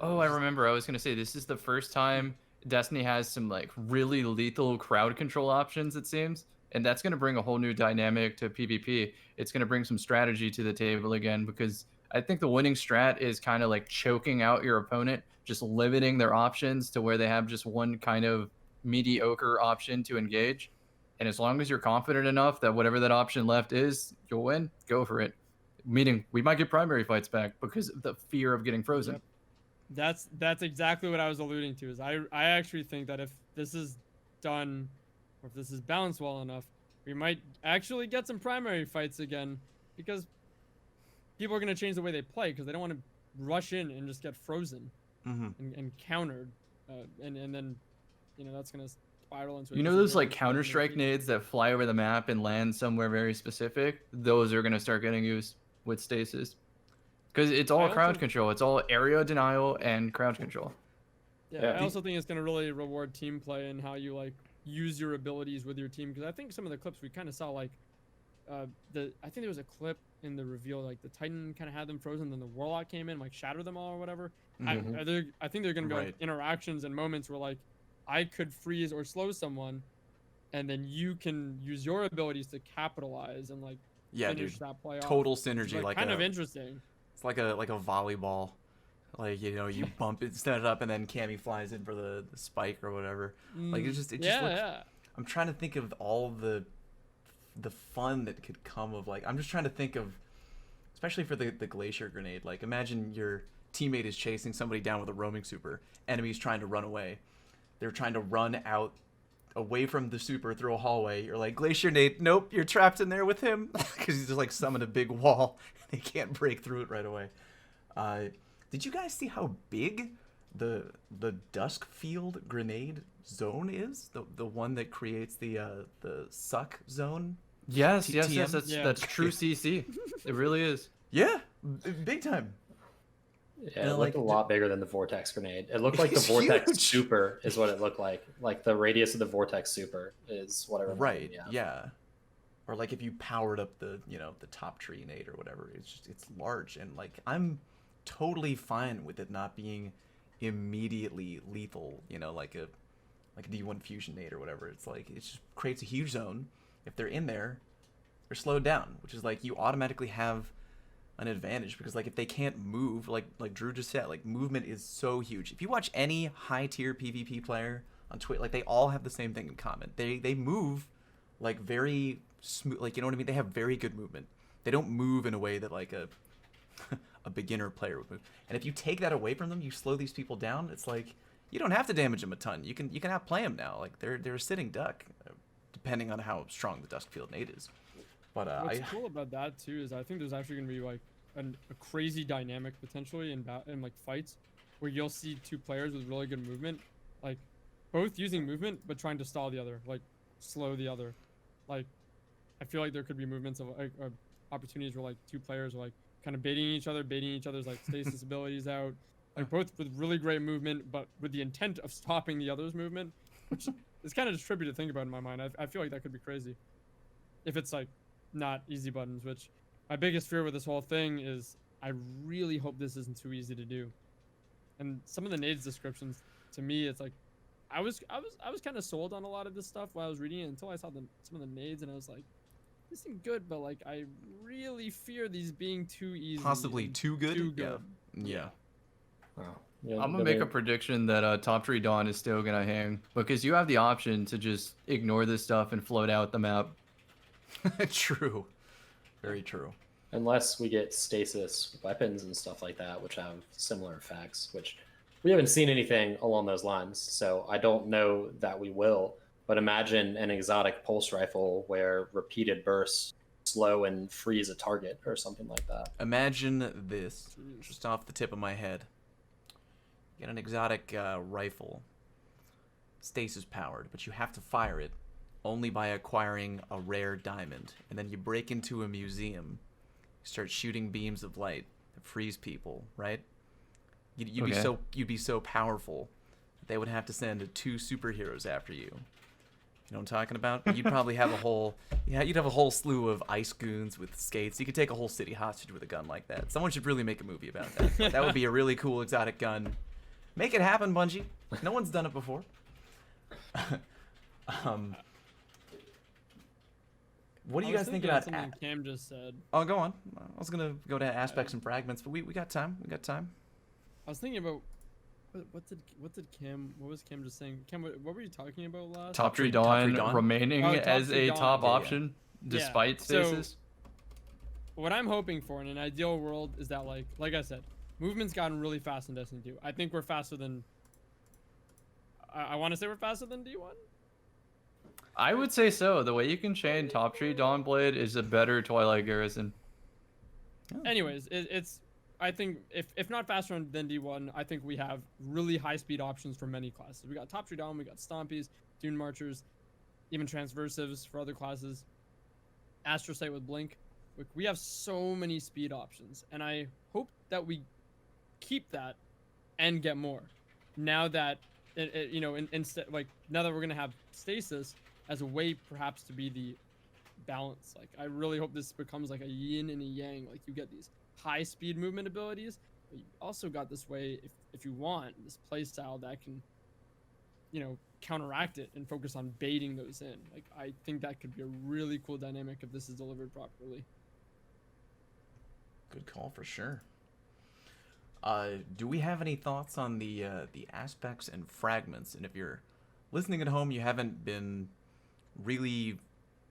Oh, I remember. I was gonna say, this is the first time Destiny has some like really lethal crowd control options, it seems, and that's gonna bring a whole new dynamic to PvP. It's gonna bring some strategy to the table again, because I think the winning strat is kind of like choking out your opponent, just limiting their options to where they have just one kind of mediocre option to engage. And as long as you're confident enough that whatever that option left is, you'll win, go for it. Meaning we might get primary fights back because of the fear of getting frozen. Yep. That's exactly what I was alluding to. Is I actually think that if this is done, or if this is balanced well enough, we might actually get some primary fights again, because people are going to change the way they play because they don't want to rush in and just get frozen and countered. And then, you know, that's going to spiral into... You know those like Counter-Strike nades that fly over the map and land somewhere very specific? Those are going to start getting used with Stasis. Because it's all crowd control. It's all area denial and crowd control. Yeah, Yeah. I also think it's gonna really reward team play and how you like use your abilities with your team. Because I think some of the clips we kind of saw, like, I think there was a clip in the reveal, like the Titan kind of had them frozen, then the Warlock came in, like shattered them all or whatever. Mhm. I think they're gonna be like Right. interactions and moments where like I could freeze or slow someone, and then you can use your abilities to capitalize and like Yeah, finish dude. that play off. Total Which is, synergy, like kind a of interesting. it's like a volleyball. Like, you know, you bump it, set it up, and then Cammy flies in for the spike or whatever. Like it just yeah, looks. yeah. I'm trying to think of all the fun that could come of, like, I'm just trying to think of, especially for the glacier grenade. Like, imagine your teammate is chasing somebody down with a roaming super. Enemies trying to run away. They're trying to run out away from the super through a hallway. You're like, glacier nade, nope, you're trapped in there with him because he's just like summoned a big wall. They can't break through it right away. Did you guys see how big the dusk field grenade zone is? The one that creates the suck zone. Yes, TM? yes, Yeah. that's true CC. It really is. Yeah, big time. Yeah, And, it like, looked a lot bigger than the vortex grenade. It looked like the It's vortex huge. super is what it looked like. Like the radius of the vortex super is what I remember. Right. Yeah. Yeah. Or like if you powered up the the top tree nade or whatever, it's large, and like I'm totally fine with it not being immediately lethal. Like a D1 fusion nade or whatever. It's like it just creates a huge zone. If they're in there, they're slowed down, which is like you automatically have an advantage because like if they can't move, like Drew just said, like movement is so huge. If you watch any high tier PvP player on Twitch, like they all have the same thing in common. They move like very smooth, like, you know what I mean? They have very good movement. They don't move in a way that like a a beginner player would move. And if you take that away from them, you slow these people down. It's like you don't have to damage them a ton. You can outplay them now. Like they're a sitting duck, depending on how strong the dusk field nade is. But What's cool about that too is I think there's actually gonna be like a crazy dynamic potentially in like fights where you'll see two players with really good movement, like both using movement but trying to stall the other, like slow the other. Like I feel like there could be movements of like opportunities where like two players are like kind of baiting each other's like stasis abilities out, like both with really great movement but with the intent of stopping the other's movement, which is kind of just trippy to think about in my mind. I feel like that could be crazy if it's like not easy buttons, which my biggest fear with this whole thing is I really hope this isn't too easy to do. And some of the nades descriptions, to me, it's like I was kind of sold on a lot of this stuff while I was reading it until I saw some of the nades, and I was like, this seemed good, but like I really fear these being too easy. possibly and too good. Too good. Yeah. Wow. Yeah, I'm gonna make a prediction that Top Tree Dawn is still gonna hang because you have the option to just ignore this stuff and float out the map. True. Very true. unless we get stasis weapons and stuff like that, which have similar effects, which we haven't seen anything along those lines. So I don't know that we will. But imagine an exotic pulse rifle where repeated bursts slow and freeze a target or something like that. Imagine this, just off the tip of my head. Get an exotic rifle, stasis powered, but you have to fire it only by acquiring a rare diamond. And then you break into a museum, start shooting beams of light that freeze people, right? You'd be so powerful that they would have to send 2 superheroes after you. You know what I'm talking about? You'd probably have you'd have a whole slew of ice goons with skates. You could take a whole city hostage with a gun like that. Someone should really make a movie about that. That would be a really cool exotic gun. Make it happen, Bungie. No one's done it before. What do you guys think about something Cam just said? Oh, go on. I was gonna go to aspects and fragments, but we got time. We got time. I was thinking about what was Cam just saying? Cam, what were you talking about last? Top Tree Top Tree Dawn Dawn? remaining Oh, Top as Tree a Dawn. top Yeah, yeah. option despite So- stasis. What I'm hoping for in an ideal world is that like I said, movement's gotten really fast in Destiny 2. I think we're faster than. I want to say we're faster than D1. I would say so. The way you can chain Top Tree Dawnblade is a better Twilight Garrison. Anyways, it's. I think if not faster than D1, I think we have really high speed options for many classes. We got Top Tree Dawn, we got Stompies, Dune Marchers, even Transversives for other classes. Astrosight with Blink. Like, we have so many speed options, and I hope that we keep that and get more. now that you know, instead, like, now that we're gonna have Stasis as a way perhaps to be the balance. Like, I really hope this becomes like a yin and a yang. Like, you get these high speed movement abilities, but you also got this way, if you want, this play style that can, you know, counteract it and focus on baiting those in. Like, I think that could be a really cool dynamic if this is delivered properly. Good call for sure. Do we have any thoughts on the aspects and fragments? And if you're listening at home, you haven't been really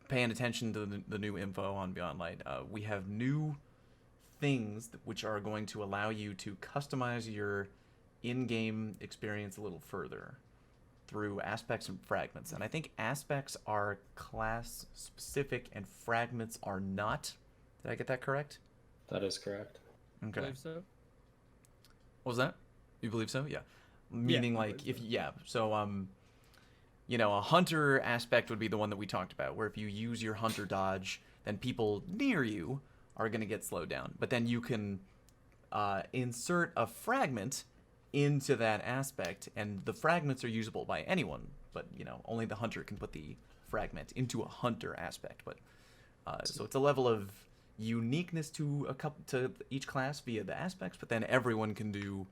paying attention to the new info on Beyond Light. We have new things which are going to allow you to customize your in-game experience a little further through aspects and fragments. And I think aspects are class specific and fragments are not. Did I get that correct? That is correct. I Okay. believe so. What was that? You believe so? Yeah. Meaning I like believe if so. yeah, so you know, a hunter aspect would be the one that we talked about, where if you use your hunter dodge, then people near you are going to get slowed down. But then you can insert a fragment into that aspect, and the fragments are usable by anyone, but you know, only the hunter can put the fragment into a hunter aspect. But so it's a level of uniqueness to each class via the aspects, but then everyone can do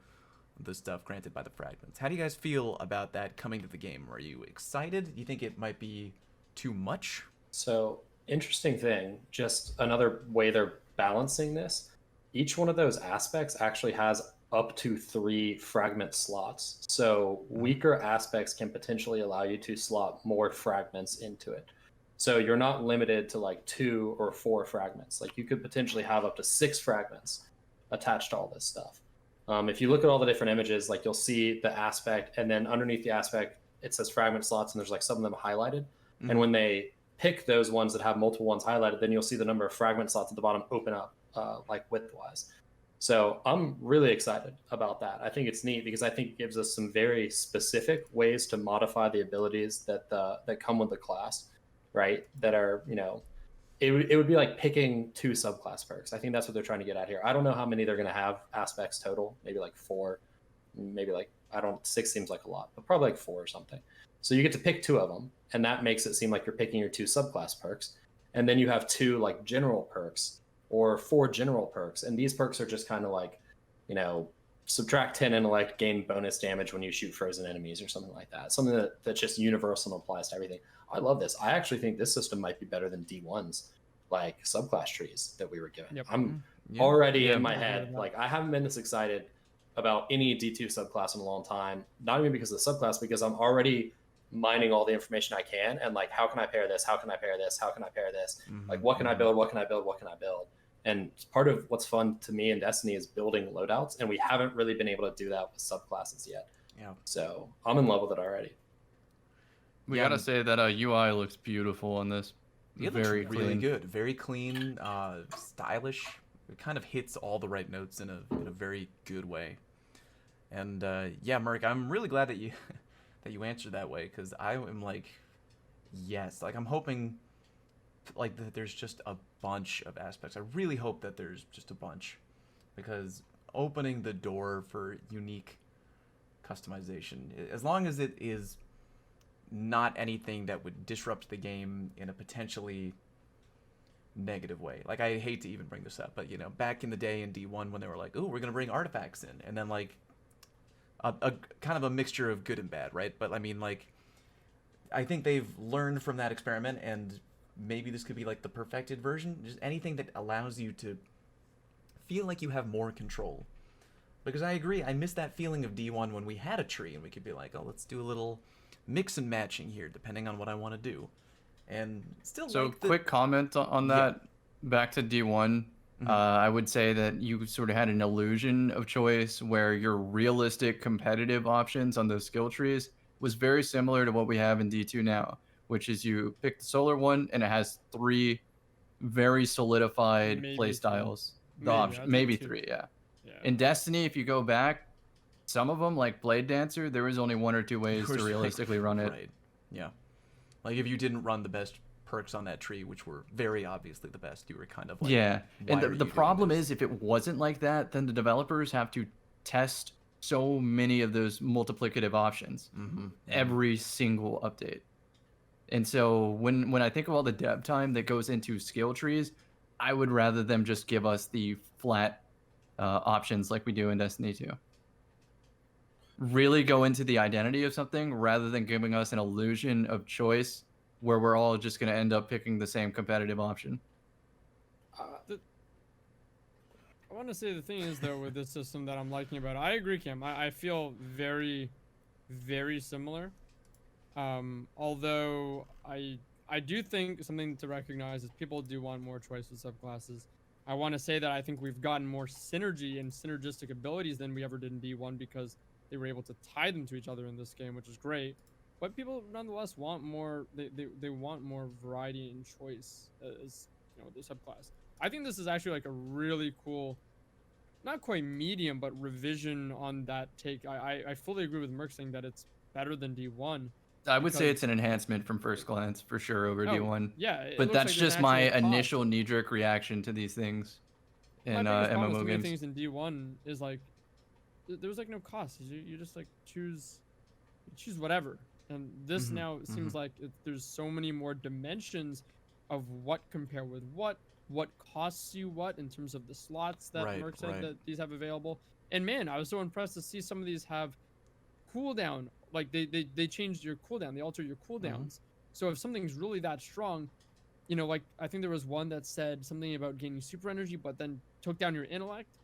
the stuff granted by the fragments. How do you guys feel about that coming to the game? Are you excited? Do you think it might be too much? So, interesting thing, just another way they're balancing this. Each one of those aspects actually has up to 3 fragment slots. So, weaker aspects can potentially allow you to slot more fragments into it. So, you're not limited to like 2 or 4 fragments. Like, you could potentially have up to 6 fragments attached to all this stuff. If you look at all the different images, like, you'll see the aspect, and then underneath the aspect, it says fragment slots, and there's like some of them highlighted. Mm-hmm. And when they pick those ones that have multiple ones highlighted, then you'll see the number of fragment slots at the bottom open up, like width-wise. So I'm really excited about that. I think it's neat because I think it gives us some very specific ways to modify the abilities that come with the class, right? That are, you know, it would be like picking 2 subclass perks. I think that's what they're trying to get at here. I don't know how many they're going to have aspects total. Maybe like 4, maybe like, 6 seems like a lot, but probably like 4 or something. So you get to pick 2 of them, and that makes it seem like you're picking your 2 subclass perks. And then you have 2 like general perks or 4 general perks. And these perks are just kind of like, you know, subtract 10 intellect, gain bonus damage when you shoot frozen enemies or something like that. Something that's just universal and applies to everything. I love this. I actually think this system might be better than D1's like subclass trees that we were given. Yep. I'm Yeah. already in my I agree head. with that. Like, I haven't been this excited about any D2 subclass in a long time. Not even because of the subclass, because I'm already mining all the information I can, and like, how can I pair this? How can I pair this? How can I pair this? Mhm. Like, what can I build? What can I build? What can I build? And part of what's fun to me in Destiny is building loadouts, and we haven't really been able to do that with subclasses yet. Yeah. So I'm in love with it already. We Yeah, gotta and- say that UI looks beautiful on this. It Very looks really clean. good, very clean, stylish. It kind of hits all the right notes in a very good way. And yeah, Merc, I'm really glad that you that you answered that way, because I am like, yes, like I'm hoping like that there's just a bunch of aspects. I really hope that there's just a bunch, because opening the door for unique customization, as long as it is not anything that would disrupt the game in a potentially negative way. Like, I hate to even bring this up, but you know, back in the day in D1 when they were like, "Oh, we're gonna bring artifacts in," and then like a kind of a mixture of good and bad, right? But I mean, like, I think they've learned from that experiment, and maybe this could be like the perfected version. Just anything that allows you to feel like you have more control. Because I agree, I miss that feeling of D1 when we had a tree and we could be like, "Oh, let's do a little mix and matching here, depending on what I want to do." And still, So like the, quick comment on Yeah. that. Back to D1. Mhm. I would say that you sort of had an illusion of choice where your realistic competitive options on those skill trees was very similar to what we have in D2 now, which is you pick the solar one and it has 3 very solidified Maybe play three. styles. The Maybe, option, I think maybe 2. 3, yeah. Yeah. In Destiny, if you go back, some of them, like Blade Dancer, there was only 1 or 2 ways There to was, like, realistically run it. Right. Yeah. Like, if you didn't run the best perks on that tree, which were very obviously the best, you were kind of like, Yeah, why and are you the doing problem this? is if it wasn't like that, then the developers have to test so many of those multiplicative options every single update. And so when I think of all the dev time that goes into skill trees, I would rather them just give us the flat options like we do in Destiny 2. Really go into the identity of something rather than giving us an illusion of choice where we're all just going to end up picking the same competitive option. I want to say the thing is, though, with this system that I'm liking about it, I agree, Cam. I feel very, very similar. Although I do think something to recognize is people do want more choice with subclasses. I want to say that I think we've gotten more synergy and synergistic abilities than we ever did in D1 because they were able to tie them to each other in this game, which is great. But people nonetheless want more. They want more variety and choice as the subclass. I think this is actually like a really cool, not quite medium, but revision on that take. I fully agree with Merc saying that it's better than D1. I would say it's an enhancement from first glance for sure over D1. Yeah, but that's like just my initial knee-jerk reaction to these things in MMO games. Things in D1 is like there was like no cost. You just like choose whatever. And this now seems like there's so many more dimensions of what compare with what costs you what in terms of the slots that Merc said that these have available. And man, I was so impressed to see some of these have cooldown. Like they changed your cooldown, they alter your cooldowns. So if something's really that strong, like I think there was one that said something about gaining super energy, but then took down your intellect.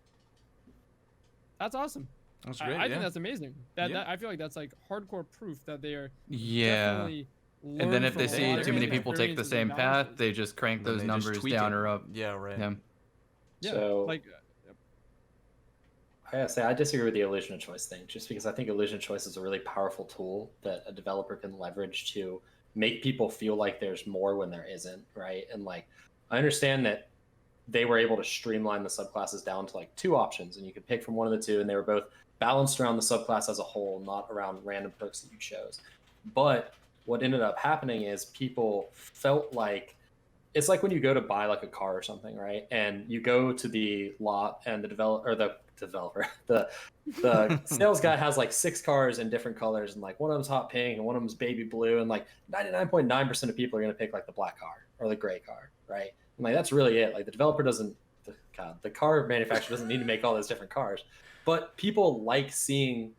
That's awesome. That's great. I think that's amazing. That I feel like that's like hardcore proof that they are definitely. And then if they see too many people take the same path, they just crank those numbers down or up. Yeah, right. Yeah. So like. I gotta say, I disagree with the illusion of choice thing, just because I think illusion of choice is a really powerful tool that a developer can leverage to make people feel like there's more when there isn't, right? And like, I understand that they were able to streamline the subclasses down to like 2 options, and you could pick from one of the 2, and they were both balanced around the subclass as a whole, not around random perks that you chose. But what ended up happening is people felt like it's like when you go to buy like a car or something, right? And you go to the lot, and the sales guy has like 6 cars in different colors, and like one of them's hot pink and one of them's baby blue, and like 99.9% of people are going to pick like the black car or the gray car, right? And like that's really it. Like the developer the car manufacturer doesn't need to make all those different cars, but people like seeing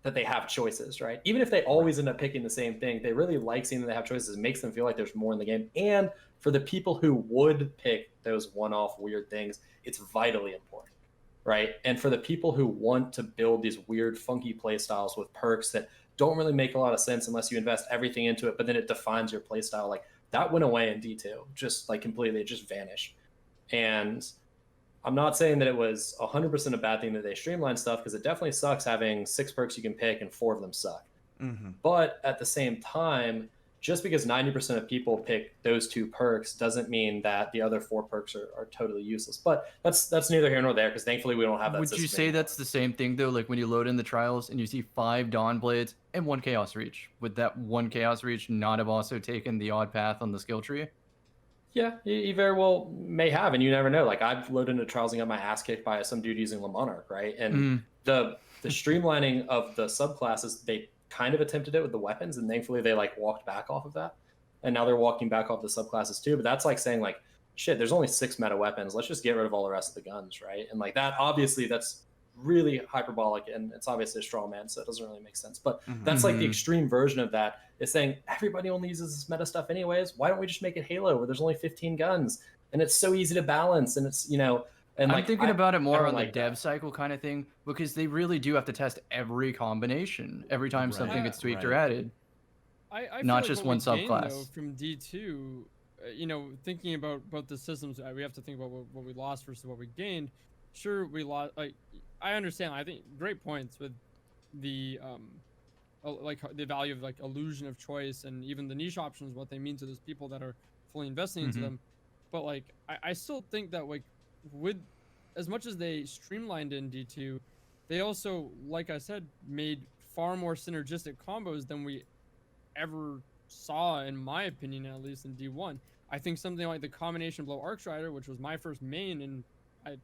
that they have choices, right? Even if they always end up picking the same thing, they really like seeing that they have choices. It makes them feel like there's more in the game. And for the people who would pick those one-off weird things, it's vitally important, right? And for the people who want to build these weird, funky play styles with perks that don't really make a lot of sense unless you invest everything into it, but then it defines your play style, like that went away in D2, just like completely, it just vanished. And I'm not saying that it was 100% a bad thing that they streamlined stuff, because it definitely sucks having 6 perks you can pick and 4 of them suck. But at the same time, just because 90% of people pick those 2 perks doesn't mean that the other 4 perks are totally useless. But that's neither here nor there, because thankfully we don't have that. Would you say that's the same thing though? Like when you load in the trials and you see 5 Dawn Blades and 1 Chaos Reach, would that 1 Chaos Reach not have also taken the odd path on the skill tree? Yeah, you very well may have, and you never know. Like I've loaded into trials and got my ass kicked by some dude using Le Monarch, right? And the streamlining of the subclasses, they kind of attempted it with the weapons, and thankfully they like walked back off of that, and now they're walking back off the subclasses too. But that's like saying like, shit, there's only 6 meta weapons, let's just get rid of all the rest of the guns, right? And like that, obviously that's really hyperbolic, and it's obviously a straw man, so it doesn't really make sense. But that's like the extreme version of that, is saying everybody only uses this meta stuff anyways, why don't we just make it Halo where there's only 15 guns and it's so easy to balance, and it's and I'm thinking about it more on the dev cycle kind of thing, because they really do have to test every combination every time something gets tweaked or added. I not feel just like one what we gained, subclass. though, from D2, thinking about the systems, we have to think about what we lost versus what we gained. Sure, we lost. Like, I understand. I think great points with the like the value of like illusion of choice, and even the niche options, what they mean to those people that are fully investing into them. But like, I still think that like with as much as they streamlined in D2, they also, like I said, made far more synergistic combos than we ever saw, in my opinion, at least in D1. I think something like the combination blow Arcstrider, which was my first main, and I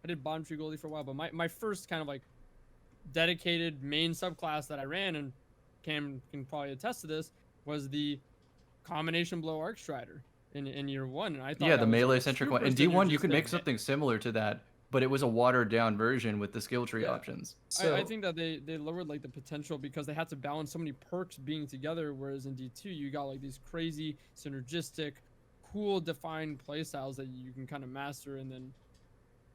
did bottom tree Goldie for a while, but my first kind of like dedicated main subclass that I ran, and Cam can probably attest to this, was the combination blow arc strider in year 1, and I thought Yeah, that the was a melee centric one. super In D1, you could synergistic make something similar to that, but it was a watered down version with the skill tree Yeah. options. So I think that they lowered like the potential because they had to balance so many perks being together, whereas in D2 you got like these crazy synergistic, cool defined playstyles that you can kind of master and then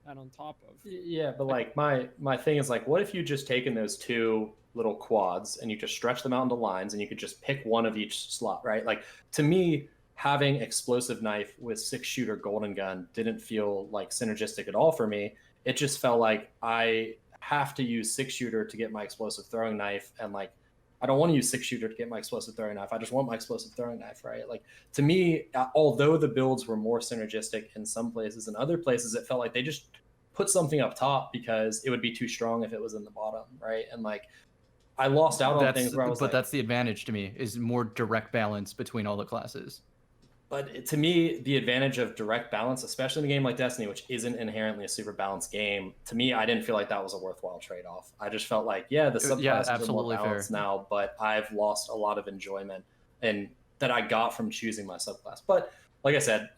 add on top of. yeah, but like my thing is like, what if you just taken those two little quads and you just stretch them out into lines and you could just pick one of each slot, right? Like to me, having explosive knife with 6-shooter golden gun didn't feel like synergistic at all for me. It just felt like I have to use 6-shooter to get my explosive throwing knife, and like I don't want to use 6-shooter to get my explosive throwing knife. I just want my explosive throwing knife, right? Like to me, although the builds were more synergistic in some places, in other places it felt like they just put something up top because it would be too strong if it was in the bottom, right? And like I lost out on things where I was but like, that's the advantage to me, is more direct balance between all the classes. but to me, the advantage of direct balance, especially in a game like Destiny, which isn't inherently a super balanced game, to me, I didn't feel like that was a worthwhile trade-off. I just felt like, yeah, the subclasses are more absolutely balanced fair. now, but I've lost a lot of enjoyment and that I got from choosing my subclass. But like I said,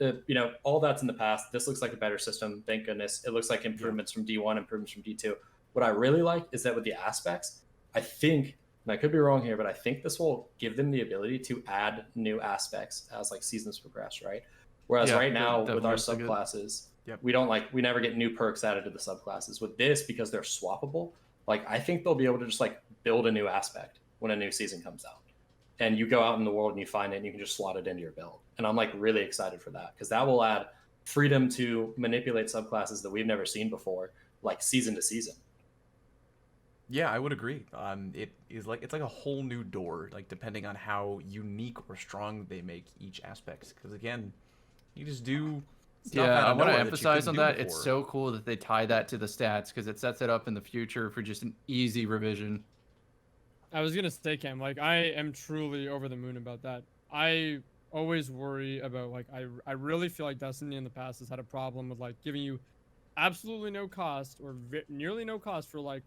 all that's in the past. This looks like a better system. Thank goodness. It looks like improvements from D1, improvements from D2. What I really like is that with the aspects, I think, and I could be wrong here, but I think this will give them the ability to add new aspects as like seasons progress, right? Whereas Yeah, right now that with our definitely looks good. subclasses, Yep. we never get new perks added to the subclasses. With this, because they're swappable, like I think they'll be able to just like build a new aspect when a new season comes out. And you go out in the world and you find it and you can just slot it into your build. And I'm like really excited for that because that will add freedom to manipulate subclasses that we've never seen before, like season to season. Yeah, I would agree. It's like a whole new door, like depending on how unique or strong they make each aspect. Because again, you just do stuff Yeah, out I of want to nowhere that you emphasize on couldn't do that. It's before. so cool that they tie that to the stats because it sets it up in the future for just an easy revision. I was gonna say, Cam, like I am truly over the moon about that. I always worry about like I really feel like Destiny in the past has had a problem with like giving you absolutely no cost or nearly no cost for like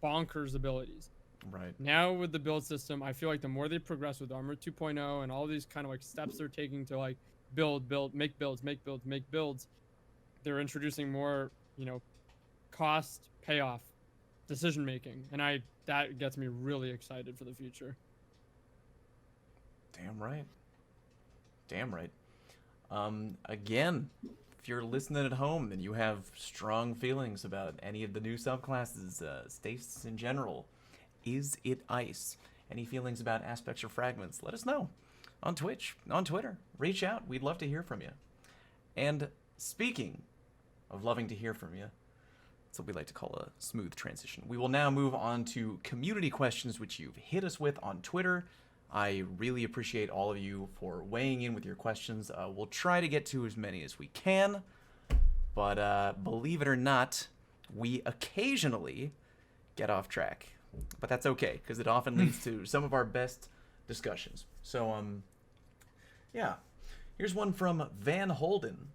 bonkers abilities. Right. Now with the build system, I feel like the more they progress with Armor 2.0 and all these kind of like steps they're taking to like build, make builds, they're introducing more, cost payoff decision making, and that gets me really excited for the future. Damn right. Damn right. Again, if you're listening at home and you have strong feelings about any of the new subclasses, Stasis in general, is it ice? Any feelings about aspects or fragments? Let us know on Twitch, on Twitter. Reach out. We'd love to hear from you. And speaking of loving to hear from you, that's what we like to call a smooth transition. We will now move on to community questions, which you've hit us with on Twitter. I really appreciate all of you for weighing in with your questions. We'll try to get to as many as we can, but believe it or not, we occasionally get off track. But that's okay, because it often leads to some of our best discussions. So, yeah. Here's one from Van Holden.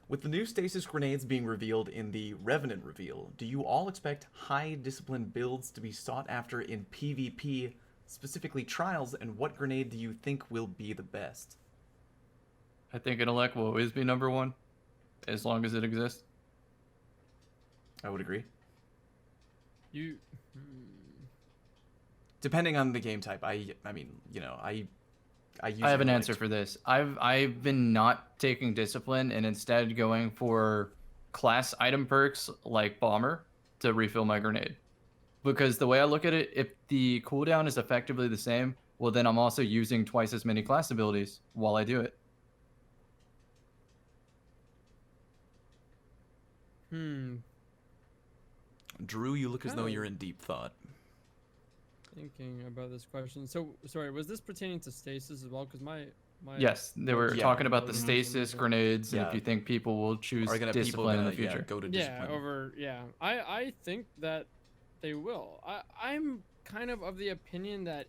With the new stasis grenades being revealed in the Revenant reveal, do you all expect high discipline builds to be sought after in PvP, specifically trials, and what grenade do you think will be the best? I think intellect will always be number one, as long as it exists. I would agree. Depending Depending on the game type, I mean, I have an answer for this. I've been not taking discipline and instead going for class item perks like bomber to refill my grenade. Because the way I look at it, if the cooldown is effectively the same, well then I'm also using twice as many class abilities while I do it. Drew, you look as though Kinda- you're in deep thought. Thinking about this question. So, sorry, was this pertaining to stasis as well? Because my Yes, they were Yeah. talking about the Mhm. stasis grenades and Yeah. if you think people will choose Are gonna people discipline in gonna the future. go to yeah discipline? I think that they will. I'm kind of the opinion that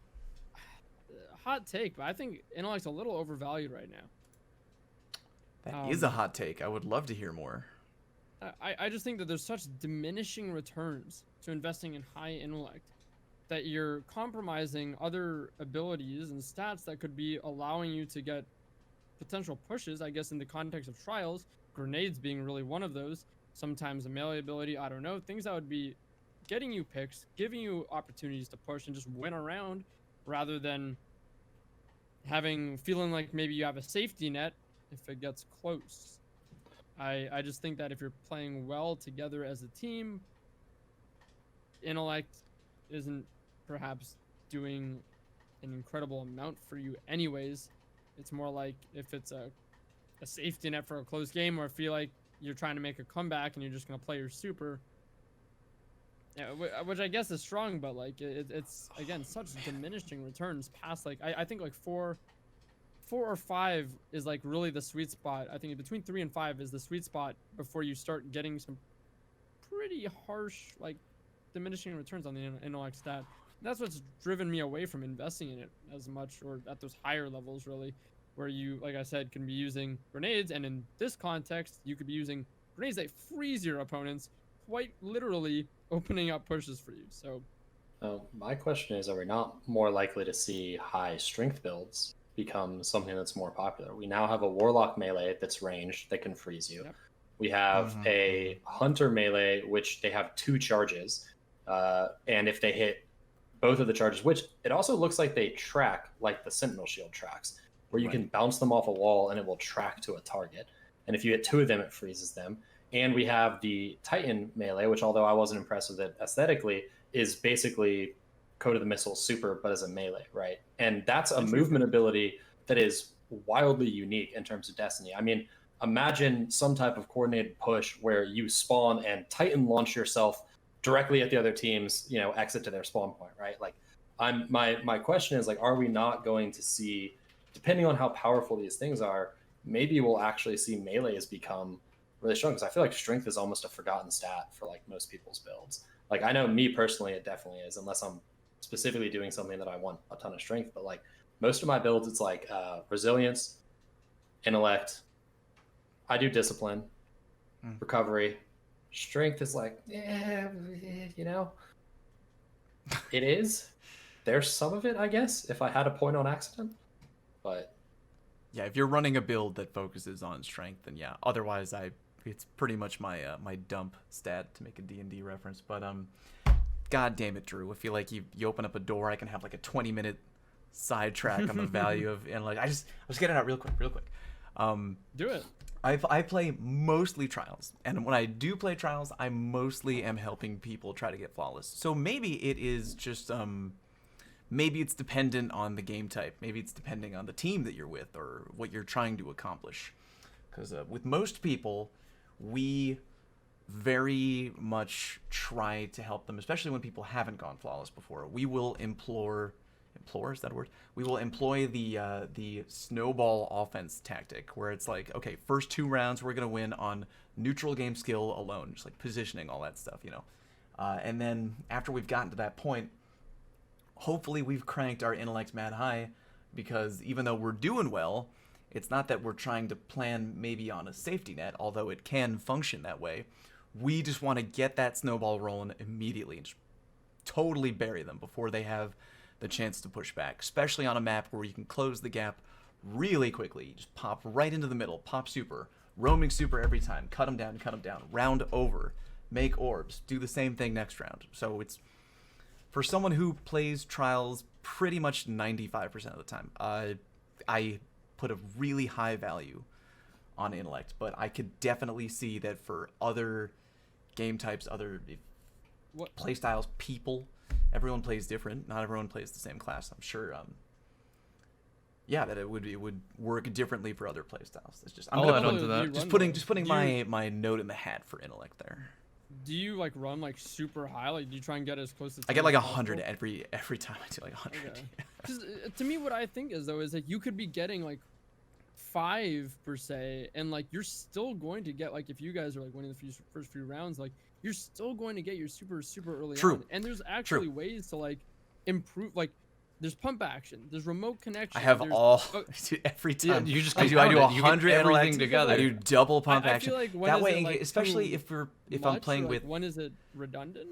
hot take, but I think intellect's a little overvalued right now. That is a hot take. I would love to hear more. I just think that there's such diminishing returns to investing in high intellect that you're compromising other abilities and stats that could be allowing you to get potential pushes, I guess, in the context of trials, grenades being really one of those, sometimes a melee ability, I don't know, things that would be getting you picks, giving you opportunities to push and just win around rather than feeling like maybe you have a safety net if it gets close. I just think that if you're playing well together as a team, intellect isn't perhaps doing an incredible amount for you anyways. It's more like if it's a safety net for a close game, or feel like you're trying to make a comeback and you're just going to play your super. Yeah, which I guess is strong, but like it's again such diminishing returns past like I think like four or five is like really the sweet spot. I think between 3 and 5 is the sweet spot before you start getting some pretty harsh like diminishing returns on the intellect stat. That's what's driven me away from investing in it as much, or at those higher levels really, where you, like I said, can be using grenades, and in this context you could be using grenades that freeze your opponents, quite literally opening up pushes for you. So my question is, are we not more likely to see high strength builds become something that's more popular? We now have a warlock melee that's ranged that can freeze you. Yep. We have a hunter melee, which they have 2 charges, and if they hit both of the charges, which it also looks like they track like the sentinel shield tracks, where you can bounce them off a wall and it will track to a target, and if you hit 2 of them it freezes them. And we have the Titan melee, which, although I wasn't impressed with it aesthetically, is basically Code of the Missile super, but as a melee, right? And that's a movement ability that is wildly unique in terms of Destiny. I mean, imagine some type of coordinated push where you spawn and Titan launch yourself directly at the other team's, exit to their spawn point, right? Like, my question is, like, are we not going to see, depending on how powerful these things are, maybe we'll actually see melees become really strong? Because I feel like strength is almost a forgotten stat for like most people's builds. Like, I know me personally, it definitely is, unless I'm specifically doing something that I want a ton of strength. But like most of my builds, it's like resilience, intellect. I do discipline, recovery. Strength is like, it is. There's some of it, I guess, if I had a point on accident. But yeah, if you're running a build that focuses on strength, then yeah. Otherwise, it's pretty much my my dump stat, to make a D&D reference. But God damn it, Drew! I feel like you open up a door, I can have like a 20-minute sidetrack on the value of, and like let's get it out real quick. Do it. I play mostly trials, and when I do play trials, I mostly am helping people try to get flawless. So maybe it is just maybe it's dependent on the game type. Maybe it's depending on the team that you're with or what you're trying to accomplish. Because with most people, we very much try to help them, especially when people haven't gone flawless before. We will implore, is that a word? We will employ the snowball offense tactic, where it's like, okay, first 2 rounds we're gonna win on neutral game skill alone, just like positioning, all that stuff, and then after we've gotten to that point, hopefully we've cranked our intellect mad high, because even though we're doing well, it's not that we're trying to plan maybe on a safety net, although it can function that way. We just want to get that snowball rolling immediately and just totally bury them before they have the chance to push back, especially on a map where you can close the gap really quickly. You just pop right into the middle, pop super, roaming super every time, cut them down, round over, make orbs, do the same thing next round. So it's, for someone who plays trials pretty much 95% of the time, I put a really high value on intellect, but I could definitely see that for other game types, other playstyles, people, everyone plays different. Not everyone plays the same class. I'm sure. That it would work differently for other playstyles. It's just I'll add on to that. Just putting my note in the hat for intellect there. Do you like run like super high? Like, do you try and get as close as I get like 100 every time I do like 100. Okay. Because to me, what I think is though is like you could be getting like 5 per se, and like you're still going to get, like, if you guys are like winning the first few rounds, like you're still going to get your super early True. on. And there's actually ways to like improve, like there's pump action, there's remote connection. I have there's, all oh, every Yeah, time. you just I do 100 everything intellect together. I do double pump I action. feel like when That is way, it, like, especially too if I'm much, playing or, like, with. when is it redundant?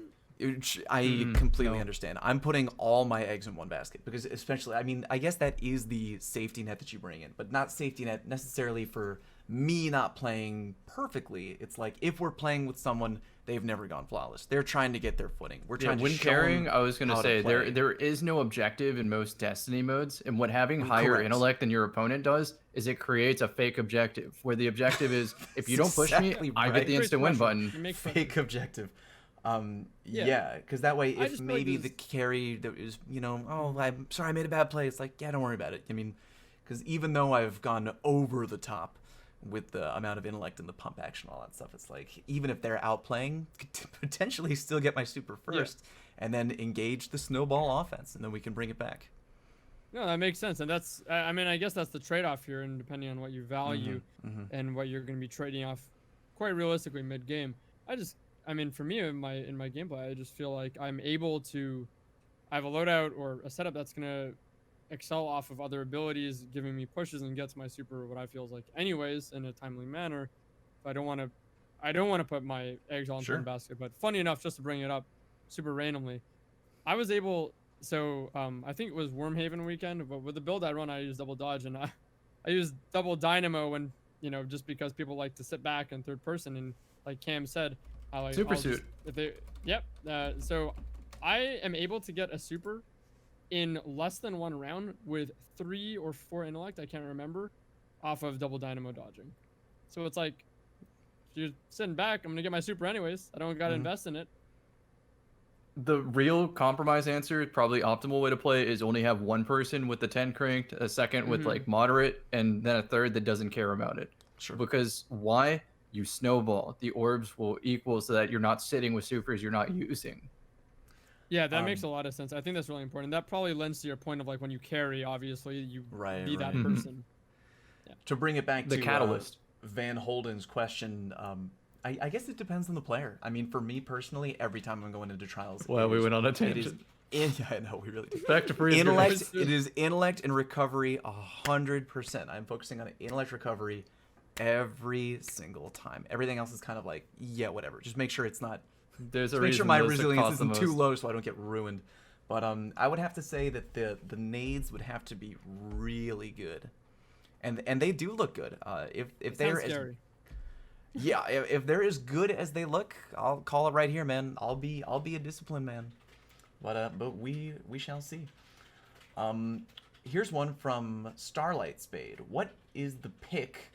I completely no. understand. I'm putting all my eggs in one basket because, especially, I mean, I guess that is the safety net that you bring in, but not safety net necessarily for me not playing perfectly. It's like if we're playing with someone, they've never gone flawless. They're trying to get their footing. We're Yeah, trying to when show carrying, them I was gonna how to say play. there is no objective in most Destiny modes, and what having higher Correct. intellect than your opponent does is it creates a fake objective where the objective is if you don't push Exactly me, I right. get the Creates instant win pressure. button. It makes Fake pressure. objective. Yeah. Yeah, because that way, I if just feel like maybe the there's- carry that is, oh, I'm sorry, I made a bad play. It's like, yeah, don't worry about it. I mean, because even though I've gone over the top with the amount of intellect and the pump action, all that stuff, it's like even if they're outplaying, could potentially still get my super first, and then engage the snowball offense, and then we can bring it back. No, that makes sense, and that's I mean I guess that's the trade-off here, and depending on what you value and what you're going to be trading off, quite realistically mid-game. I mean for me in my gameplay, I just feel like I'm able to, I have a loadout or a setup that's going to excel off of other abilities, giving me pushes and gets my super what I feel is like anyways in a timely manner. If I don't want to put my eggs all in one basket. But funny enough, just to bring it up, super randomly, I was able. So I think it was Wormhaven weekend, but with the build I run, I use double dodge, and I use double dynamo when just because people like to sit back in third person, and like Cam said, I like Super I'll suit. So I am able to get a super in less than one round with 3 or 4 intellect, I can't remember, off of double dynamo dodging. So it's like, if you're sitting back, I'm gonna get my super anyways. I don't gotta invest in it. The real compromise answer, probably optimal way to play, is only have one person with the 10 cranked, a second with like moderate, and then a third that doesn't care about it. Sure. Because why? You snowball. The orbs will equal so that you're not sitting with supers you're not using. Yeah, that makes a lot of sense. I think that's really important. That probably lends to your point of like when you carry, obviously you be that person. To bring it back The to catalyst. Van Holden's question, I guess it depends on the player. I mean, for me personally, every time I'm going into trials, Well, we went on a it is tangent. yeah, I know we really did. Back to freeze. Intellect. It is intellect and recovery 100%. I'm focusing on intellect recovery every single time. Everything else is kind of like, yeah, whatever. Just make sure it's not. There's a Make sure reason my those resilience cost the isn't too most. low so I don't get ruined. But I would have to say that the nades would have to be really good, and they do look good. If they're Sounds scary. if they're as good as they look, I'll call it right here, man. I'll be a disciplined man. But we shall see. Here's one from Starlight Spade. What is the pick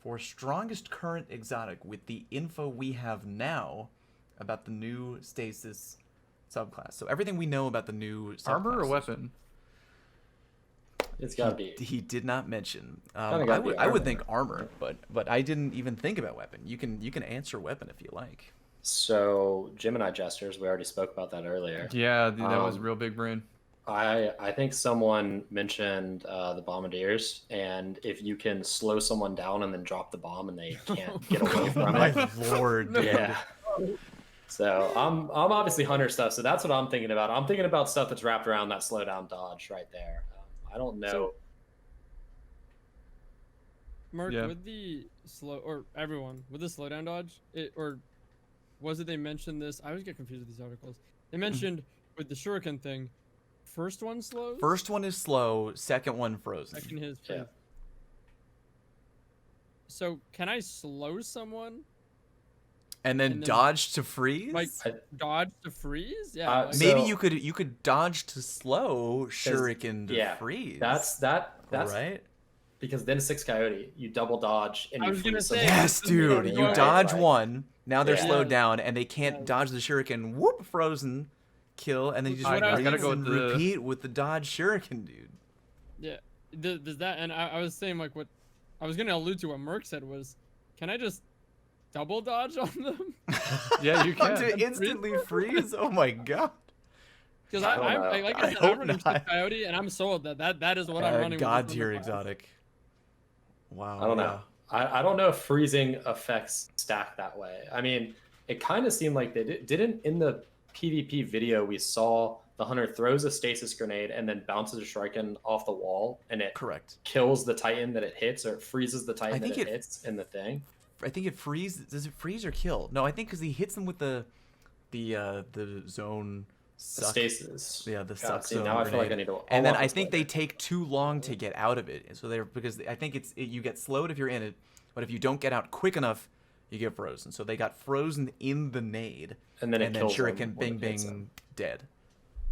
for strongest current exotic with the info we have now about the new Stasis subclass? So everything we know about the new subclasses. Armor or weapon? It's gotta be. He did not mention. Kinda gotta be I would armor. think armor, but I didn't even think about weapon. You can answer weapon if you like. So Gemini gestures, we already spoke about that earlier. Yeah, that was real big brain. I think someone mentioned the bombardiers, and if you can slow someone down and then drop the bomb and they can't get away from My it. lord, dude. Yeah. So I'm obviously hunter stuff, so that's what I'm thinking about. I'm thinking about stuff that's wrapped around that slowdown dodge right there. I don't know. So- Mark, Yeah. with the with the slowdown dodge, or was it they mentioned this? I always get confused with these articles. They mentioned with the shuriken thing, first one slows. First one is slow. Second one frozen. Second his. Yeah. So can I slow someone? And then And then- dodge to freeze. Like dodge to freeze? Yeah. Uh, like- Maybe so- you could dodge to slow, shuriken to yeah, freeze. that's right. because then 6 coyote, you double dodge and I you was gonna freeze say- someone. Yes, dude. You Right, dodge right. one. Now they're Yeah. slowed down and they can't Yeah. dodge the shuriken. Whoop, frozen, kill, and then you just I gotta freeze go and with the- repeat with the dodge shuriken, dude. Yeah. Does that? And I was saying like what I was gonna allude to what Merc said was, can I just double dodge on them? Yeah, you can. To instantly freeze? Oh my god. Because I don't know. like I I said, hope I'm running not. Coyote, and I'm sold that is what I'm running. with God this tier number five. exotic. Wow. I don't know. I don't know if freezing affects stack that way. I mean, it kind of seemed like they didn't in the PvP video we saw the hunter throws a stasis grenade and then bounces a shuriken off the wall, and it Correct. kills the Titan that it hits, or it freezes the Titan that think it it- hits in the thing. I think it freezes. Does it freeze or kill? No, I think because he hits them with the zone suck. Stasis. Yeah, the God, suck see, zone now I feel like I grenade. need to. And then watch I this think they later. take too long to get out of it. So they're because I think you get slowed if you're in it, but if you don't get out quick enough, you get frozen. So they got frozen in the nade, and then it kills them shuriken, when bing, it hits them. bing, dead.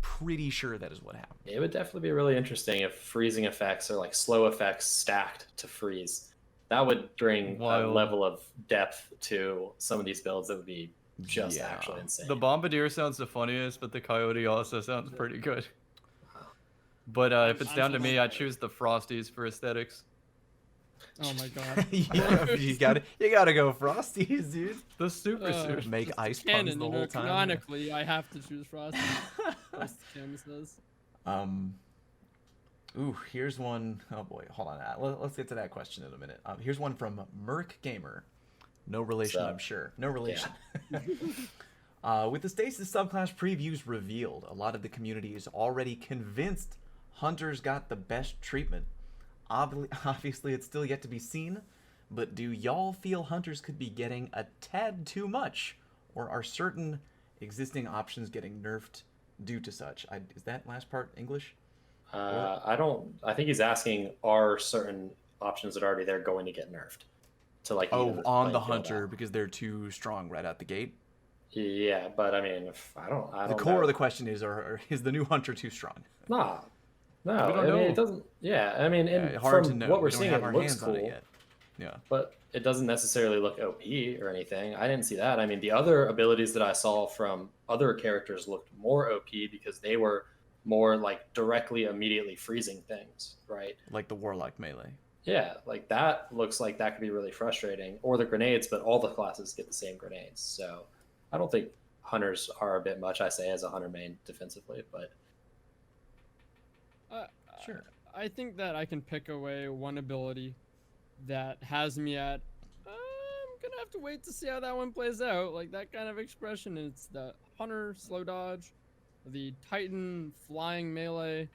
Pretty sure that is what happened. It would definitely be really interesting if freezing effects or like slow effects stacked to freeze. That would bring a Wild. level of depth to some of these builds that would be just Yeah. actually insane. The Bombardier sounds the funniest, but the Coyote also sounds pretty good. But if it's down to me, I choose the Frosties for aesthetics. Oh my god. you gotta go Frosties, dude. The super suit. Make It's ice puns canon, the you whole know, time. canonically, I have to choose Frosty. That's what Cam says. Ooh, here's one. Oh boy, hold on. Let's get to that question in a minute. Here's one from Merc Gamer. No relation, What's up? I'm sure. No relation. With the Stasis subclass previews revealed, a lot of the community is already convinced Hunters got the best treatment. Obviously, it's still yet to be seen, but do y'all feel Hunters could be getting a tad too much, or are certain existing options getting nerfed due to such? Is that last part English? I don't. I think he's asking, are certain options that are already there going to get nerfed? To like even On playing the field Hunter out. because they're too strong right out the gate. Yeah, but I mean, I don't. The core know. of the question is: is the new Hunter too strong? Nah. No, We don't I mean, know. it doesn't. Yeah, I mean, and Hard to from know. what we're We don't seeing, have it our looks hands cool. on it yet. Yeah. But it doesn't necessarily look OP or anything. I didn't see that. I mean, the other abilities that I saw from other characters looked more OP because they were more like directly, immediately freezing things, right? Like the Warlock melee. Yeah, like that looks like that could be really frustrating. Or the grenades, but all the classes get the same grenades. So I don't think hunters are a bit much, I say, as a hunter main defensively, but Sure. I think that I can pick away one ability that has me at. I'm gonna have to wait to see how that one plays out. Like that kind of expression. It's the Hunter slow dodge, the Titan flying melee,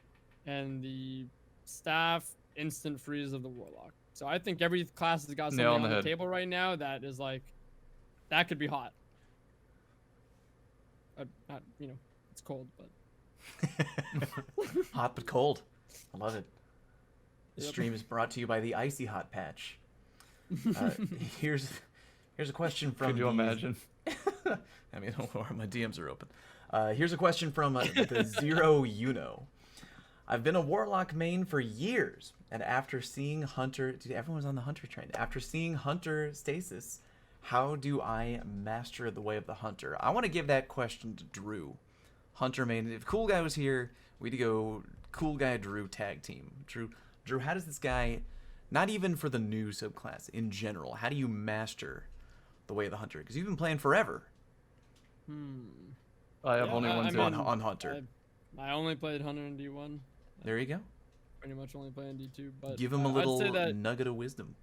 and the Staff instant freeze of the Warlock. So I think every class has got something Nail on on the the head. table right now that is like, that could be hot. Not, it's cold, but Hot but cold. I love it. The Yep. stream is brought to you by the Icy Hot Patch. Here's a question from. Could you the- imagine? I mean, my DMs are open. Here's a question from the Zero Uno. I've been a Warlock main for years, and after seeing Hunter, dude, everyone's on the Hunter train. After seeing Hunter Stasis, how do I master the way of the Hunter? I want to give that question to Drew. Hunter main. If Cool Guy was here, we'd go Cool Guy Drew tag team. Drew, how does this guy, not even for the new subclass, in general, how do you master the way of the Hunter? Because you've been playing forever I have Yeah, only one I too. mean- on Hunter. I only played Hunter in D1. There you go. Pretty much only play in D2. But Give him a I'd little say that nugget of wisdom.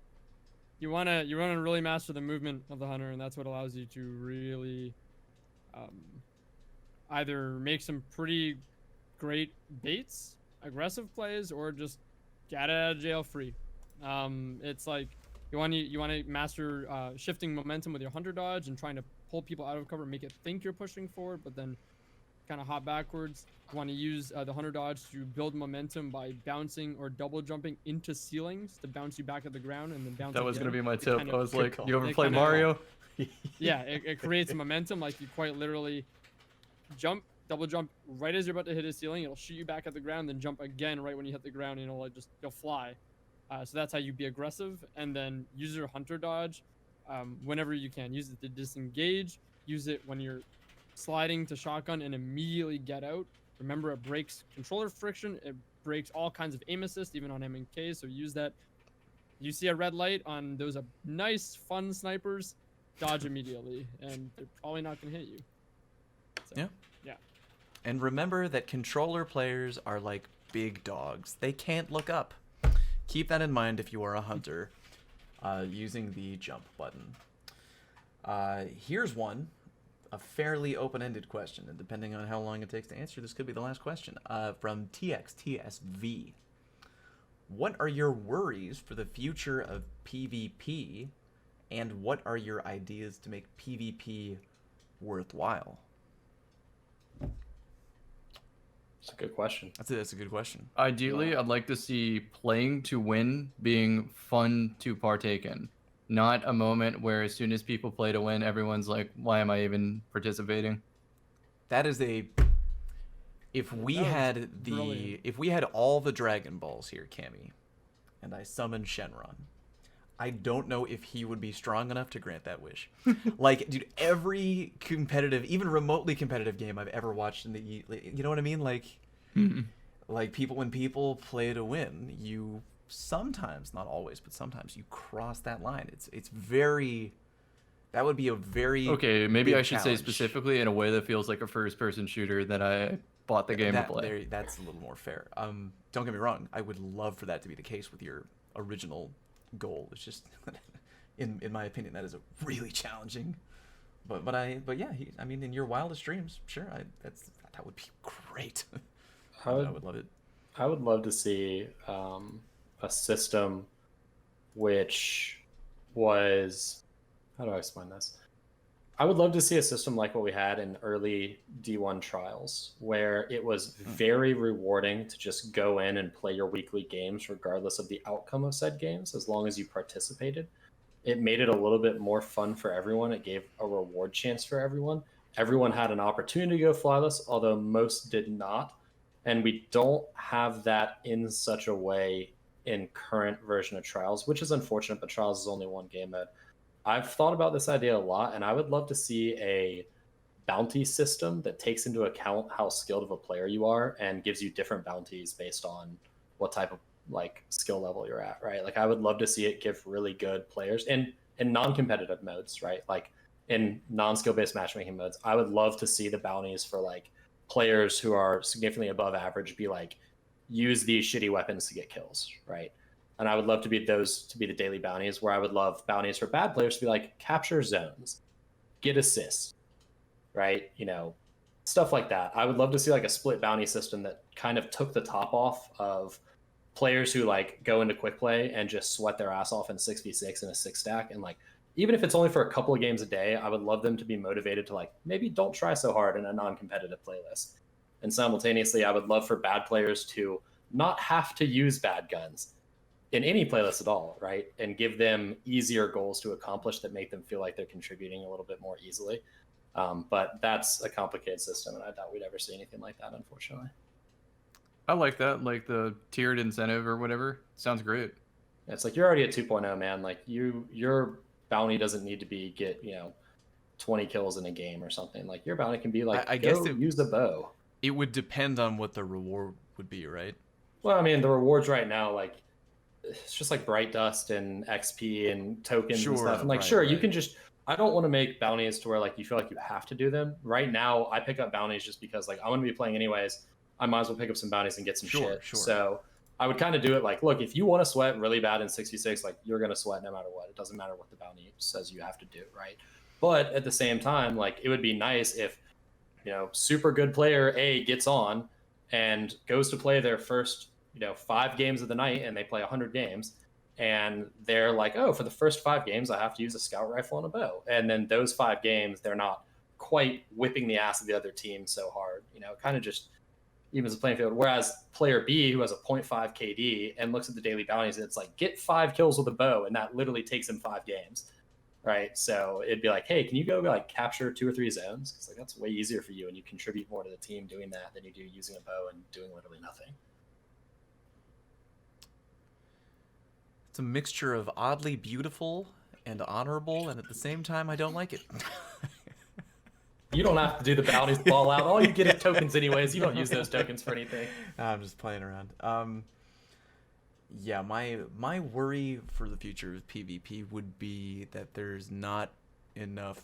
you wanna really master the movement of the Hunter, and that's what allows you to really either make some pretty great baits, aggressive plays, or just get out of jail free. It's like you want to master shifting momentum with your Hunter dodge and trying to pull people out of cover, make it think you're pushing forward, but then kind of hop backwards. You want to use the Hunter dodge to build momentum by bouncing or double jumping into ceilings to bounce you back at the ground and then bounce. That was again. gonna be my It tip. kind I of- was like, call. you ever They play kinda- Mario? yeah, it creates momentum. Like you quite literally jump, double jump right as you're about to hit a ceiling. It'll shoot you back at the ground, then jump again right when you hit the ground, and you'll fly. So that's how you be aggressive, and then use your Hunter dodge whenever you can. Use it to disengage. Use it when you're sliding to shotgun and immediately get out. Remember, it breaks controller friction. It breaks all kinds of aim assist, even on M&K. So use that. You see a red light on those nice, fun snipers, dodge immediately, and they're probably not gonna hit you. So, Yeah. And remember that controller players are like big dogs. They can't look up. Keep that in mind if you are a hunter using the jump button. Here's one a fairly open-ended question, and depending on how long it takes to answer, this could be the last question. From TXTSV. What are your worries for the future of PvP, and what are your ideas to make PvP worthwhile? It's a good question. That's a good question. Ideally, I'd like to see playing to win being fun to partake in. Not a moment where as soon as people play to win, everyone's like, why am I even participating? That is a... If we had all the Dragon Balls here, Cammy, and I summoned Shenron, I don't know if he would be strong enough to grant that wish. Like, dude, every competitive, even remotely competitive game I've ever watched in the, you know what I mean? Like, like when people play to win, you sometimes, not always, but sometimes you cross that line. It's very, that would be a very okay. Maybe big I should challenge. say specifically in a way that feels like a first-person shooter that I bought the game to play. That's a little more fair. Don't get me wrong. I would love for that to be the case with your original goal. It's just, in my opinion, that is a really challenging. But yeah, I mean, in your wildest dreams, sure, that would be great. I would love it. I would love to see a system which was, how do I explain this? I would love to see a system like what we had in early D1 trials, where it was very rewarding to just go in and play your weekly games regardless of the outcome of said games, as long as you participated. It made it a little bit more fun for everyone. It gave a reward chance for everyone. Everyone had an opportunity to go flawless, although most did not. And we don't have that in such a way in current version of trials, which is unfortunate, but trials is only one game mode. I've thought about this idea a lot, and I would love to see a bounty system that takes into account how skilled of a player you are and gives you different bounties based on what type of like skill level you're at, right? Like I would love to see it give really good players in non-competitive modes, right? Like in non-skill based matchmaking modes, I would love to see the bounties for like players who are significantly above average be like, use these shitty weapons to get kills, right? And I would love to be those to be the daily bounties, where I would love bounties for bad players to be like capture zones, get assists, right? You know, stuff like that. I would love to see like a split bounty system that kind of took the top off of players who like go into quick play and just sweat their ass off in 6v6 in a 6-stack. And like, even if it's only for a couple of games a day, I would love them to be motivated to like, maybe don't try so hard in a non-competitive playlist. And simultaneously, I would love for bad players to not have to use bad guns in any playlist at all, right? And give them easier goals to accomplish that make them feel like they're contributing a little bit more easily. But that's a complicated system, and I doubt we'd ever see anything like that, unfortunately. I like that, like the tiered incentive or whatever. Sounds great. It's like you're already at 2.0, man. Like your bounty doesn't need to be get 20 kills in a game or something. Like your bounty can be like I guess use the bow. It would depend on what the reward would be, right? Well, I mean, the rewards right now, like it's just like bright dust and XP and tokens and stuff. And like, right. You can just. I don't want to make bounties to where like you feel like you have to do them. Right now, I pick up bounties just because like I'm going to be playing anyways. I might as well pick up some bounties and get some shit. Sure. So I would kind of do it like, look, if you want to sweat really bad in 66, like you're going to sweat no matter what. It doesn't matter what the bounty says you have to do, right? But at the same time, like it would be nice if, super good player A gets on and goes to play their first, 5 games of the night and they play 100 games. And they're like, oh, for the first 5 games, I have to use a scout rifle and a bow. And then those 5 games, they're not quite whipping the ass of the other team so hard, kind of just evens the playing field. Whereas player B, who has a 0.5 KD and looks at the daily bounties, and it's like, get 5 kills with a bow. And that literally takes him 5 games, right? So it'd be like, hey, can you go like capture 2 or 3 zones? Because like that's way easier for you and you contribute more to the team doing that than you do using a bow and doing literally nothing. It's a mixture of oddly beautiful and honorable, and at the same time, I don't like it. You don't have to do the bounties ball out. All you get is tokens anyways. You don't use those tokens for anything. I'm just playing around. Yeah, my worry for the future of PvP would be that there's not enough,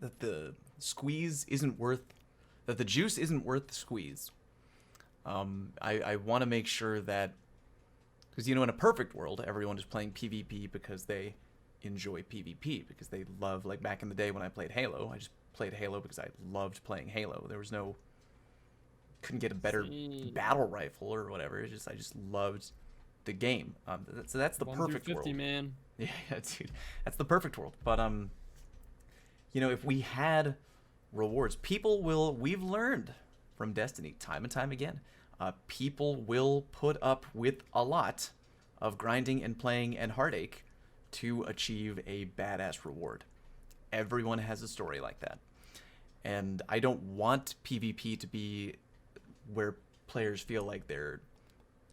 that the squeeze isn't worth, that the juice isn't worth the squeeze. I want to make sure that, because, in a perfect world, everyone is playing PvP because they enjoy PvP, because they love, like back in the day when I played Halo, I just played Halo because I loved playing Halo. There was no, couldn't get a better Same. battle rifle or whatever. It's just I just loved the game. So that's the 1 through perfect 50, world. man. Yeah, dude, that's the perfect world. But you know, if we had rewards, we've learned from Destiny time and time again, people will put up with a lot of grinding and playing and heartache to achieve a badass reward. Everyone has a story like that. And I don't want PvP to be where players feel like they're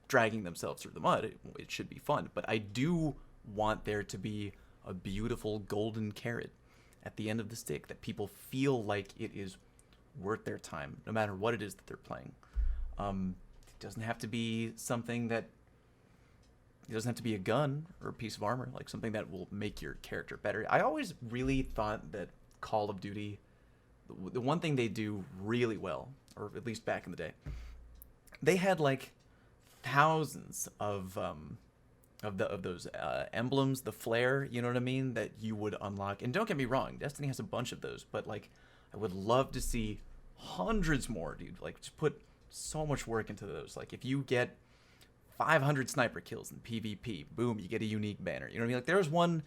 dragging themselves through the mud. It should be fun, but I do want there to be a beautiful golden carrot at the end of the stick that people feel like it is worth their time, no matter what it is that they're playing. It doesn't have to be something that, it doesn't have to be a gun or a piece of armor, like something that will make your character better. I always really thought that Call of Duty, the one thing they do really well, or at least back in the day, they had like thousands of those emblems, the flare, you know what I mean, that you would unlock. And don't get me wrong, Destiny has a bunch of those, but like I would love to see hundreds more, dude. Like just put so much work into those. Like if you get 500 sniper kills in PvP, boom, you get a unique banner. You know what I mean? Like there was one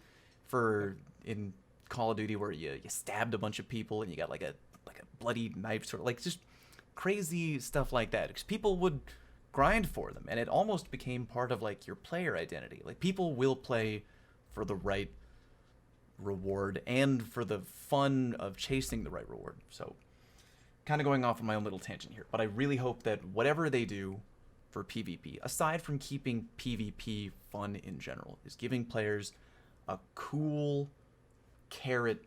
in Call of Duty where you stabbed a bunch of people and you got like a bloody knife, sort of like just crazy stuff like that. Because people would grind for them, and it almost became part of like your player identity. Like people will play for the right reward and for the fun of chasing the right reward. So kind of going off on my own little tangent here, but I really hope that whatever they do for PvP, aside from keeping PvP fun in general, is giving players a cool carrot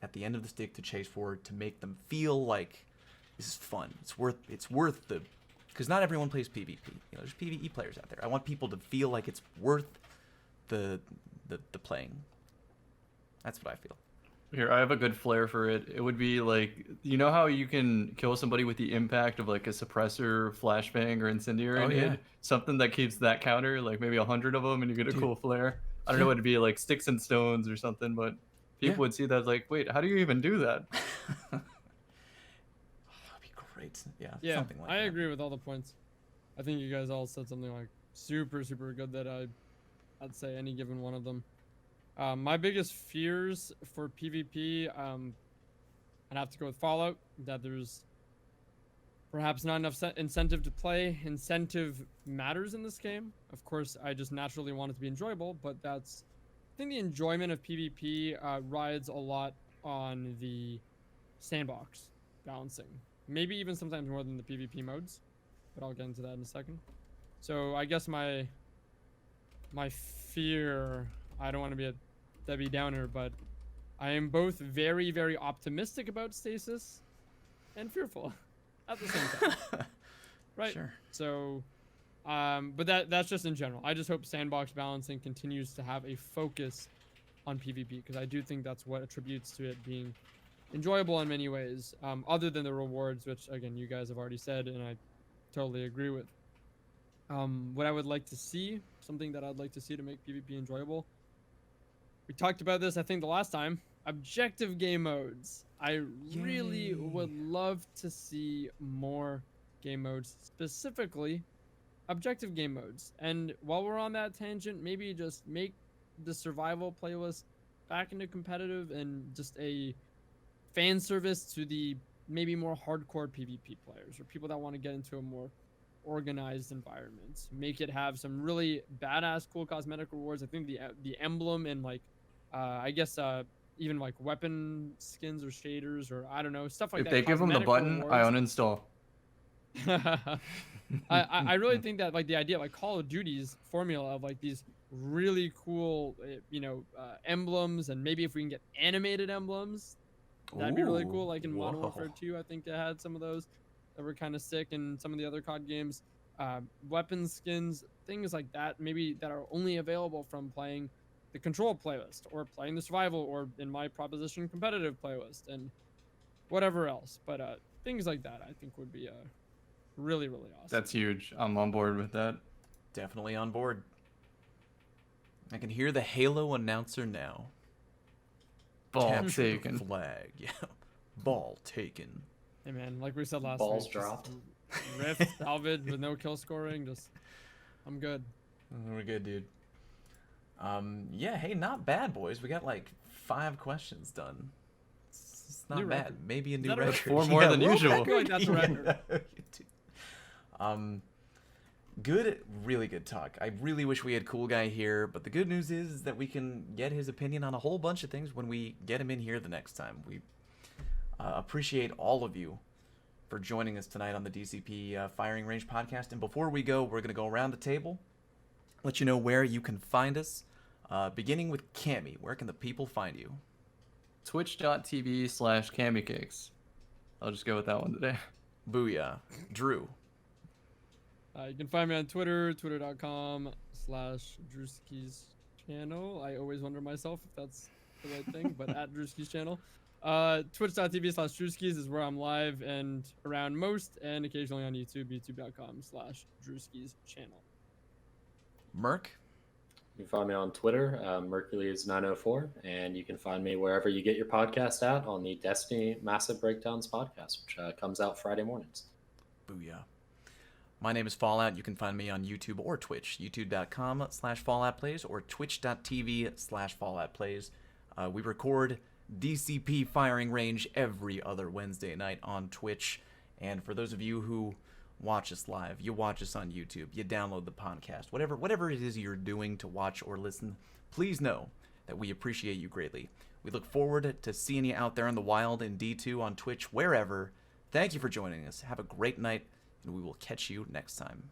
at the end of the stick to chase forward, to make them feel like this is fun. It's worth the, because not everyone plays PvP. You know, there's PvE players out there. I want people to feel like it's worth the playing. That's what I feel. Here, I have a good flair for it. It would be like, you know how you can kill somebody with the impact of like a suppressor, flashbang, or incendiary Oh, yeah. nade? Something that keeps that counter, like maybe 100 of them, and you get a cool flare. I don't know, it'd be like sticks and stones or something, but people would see that as like, wait, how do you even do that? That'd be great. Yeah, Yeah, something like I that. agree with all the points. I think you guys all said something like super good that I'd say any given one of them. My biggest fears for PvP, I'd have to go with Fallout, that there's perhaps not enough incentive to play. Incentive matters in this game. Of course, I just naturally want it to be enjoyable, but I think the enjoyment of PvP rides a lot on the sandbox balancing. Maybe even sometimes more than the PvP modes, but I'll get into that in a second. So I guess my fear, I don't want to be a Debbie Downer, but I am both very optimistic about Stasis and fearful at the same time. Right? Sure. So, but that's just in general. I just hope sandbox balancing continues to have a focus on PvP, because I do think that's what attributes to it being enjoyable in many ways, other than the rewards, which again you guys have already said, and I totally agree with. What I would like to see, something that I'd like to see to make PvP enjoyable. We talked about this, I think, the last time. Objective game modes. I really would love to see more game modes, specifically objective game modes. And while we're on that tangent, maybe just make the survival playlist back into competitive and just a fan service to the maybe more hardcore PvP players or people that want to get into a more organized environment. Make it have some really badass cool cosmetic rewards. I think the emblem and like I guess even like weapon skins or shaders or I don't know, stuff like If that. they give them the button, I uninstall. I really think that like the idea, like Call of Duty's formula of like these really cool, emblems, and maybe if we can get animated emblems, that'd be really cool. Like in Modern Warfare 2, I think it had some of those that were kind of sick, and some of the other COD games, weapon skins, things like that, maybe that are only available from playing the Control playlist or playing the Survival, or in my proposition competitive playlist, and whatever else. But things like that I think would be really awesome. That's huge. I'm on board with that. Definitely on board. I can hear the Halo announcer now. Ball Capture the taken. flag. Yeah. Ball taken. Hey man, like we said last Balls week, dropped. Rift, salvage with no kill scoring. Just, I'm good. We're good, dude. Yeah, hey, not bad, boys. We got like 5 questions done. It's not New bad. record. Maybe a Is new that a record. record? 4 more Yeah, than we'll usual. back- I feel like that's a record. Good, really good talk. I really wish we had Cool Guy here, but the good news is that we can get his opinion on a whole bunch of things when we get him in here the next time. We appreciate all of you for joining us tonight on the DCP Firing Range podcast. And before we go, we're going to go around the table, let you know where you can find us, beginning with Cammy. Where can the people find you? Twitch.tv/CammyCakes. I'll just go with that one today. Booyah. Drew. You can find me on Twitter, twitter.com/Drewsky's channel. I always wonder myself if that's the right thing, but at Drewsky's channel. Twitch.tv/Drewskys is where I'm live and around most, and occasionally on YouTube, youtube.com/Drewsky's channel. Merc. You can find me on Twitter, Mercules904, and you can find me wherever you get your podcast at on the Destiny Massive Breakdowns podcast, which comes out Friday mornings. Booyah. My name is Fallout. You can find me on YouTube or Twitch, youtube.com/FalloutPlays or twitch.tv/FalloutPlays. We record DCP Firing Range every other Wednesday night on Twitch. And for those of you who watch us live, you watch us on YouTube, you download the podcast, whatever it is you're doing to watch or listen, please know that we appreciate you greatly. We look forward to seeing you out there in the wild in D2 on Twitch, wherever. Thank you for joining us. Have a great night, and we will catch you next time.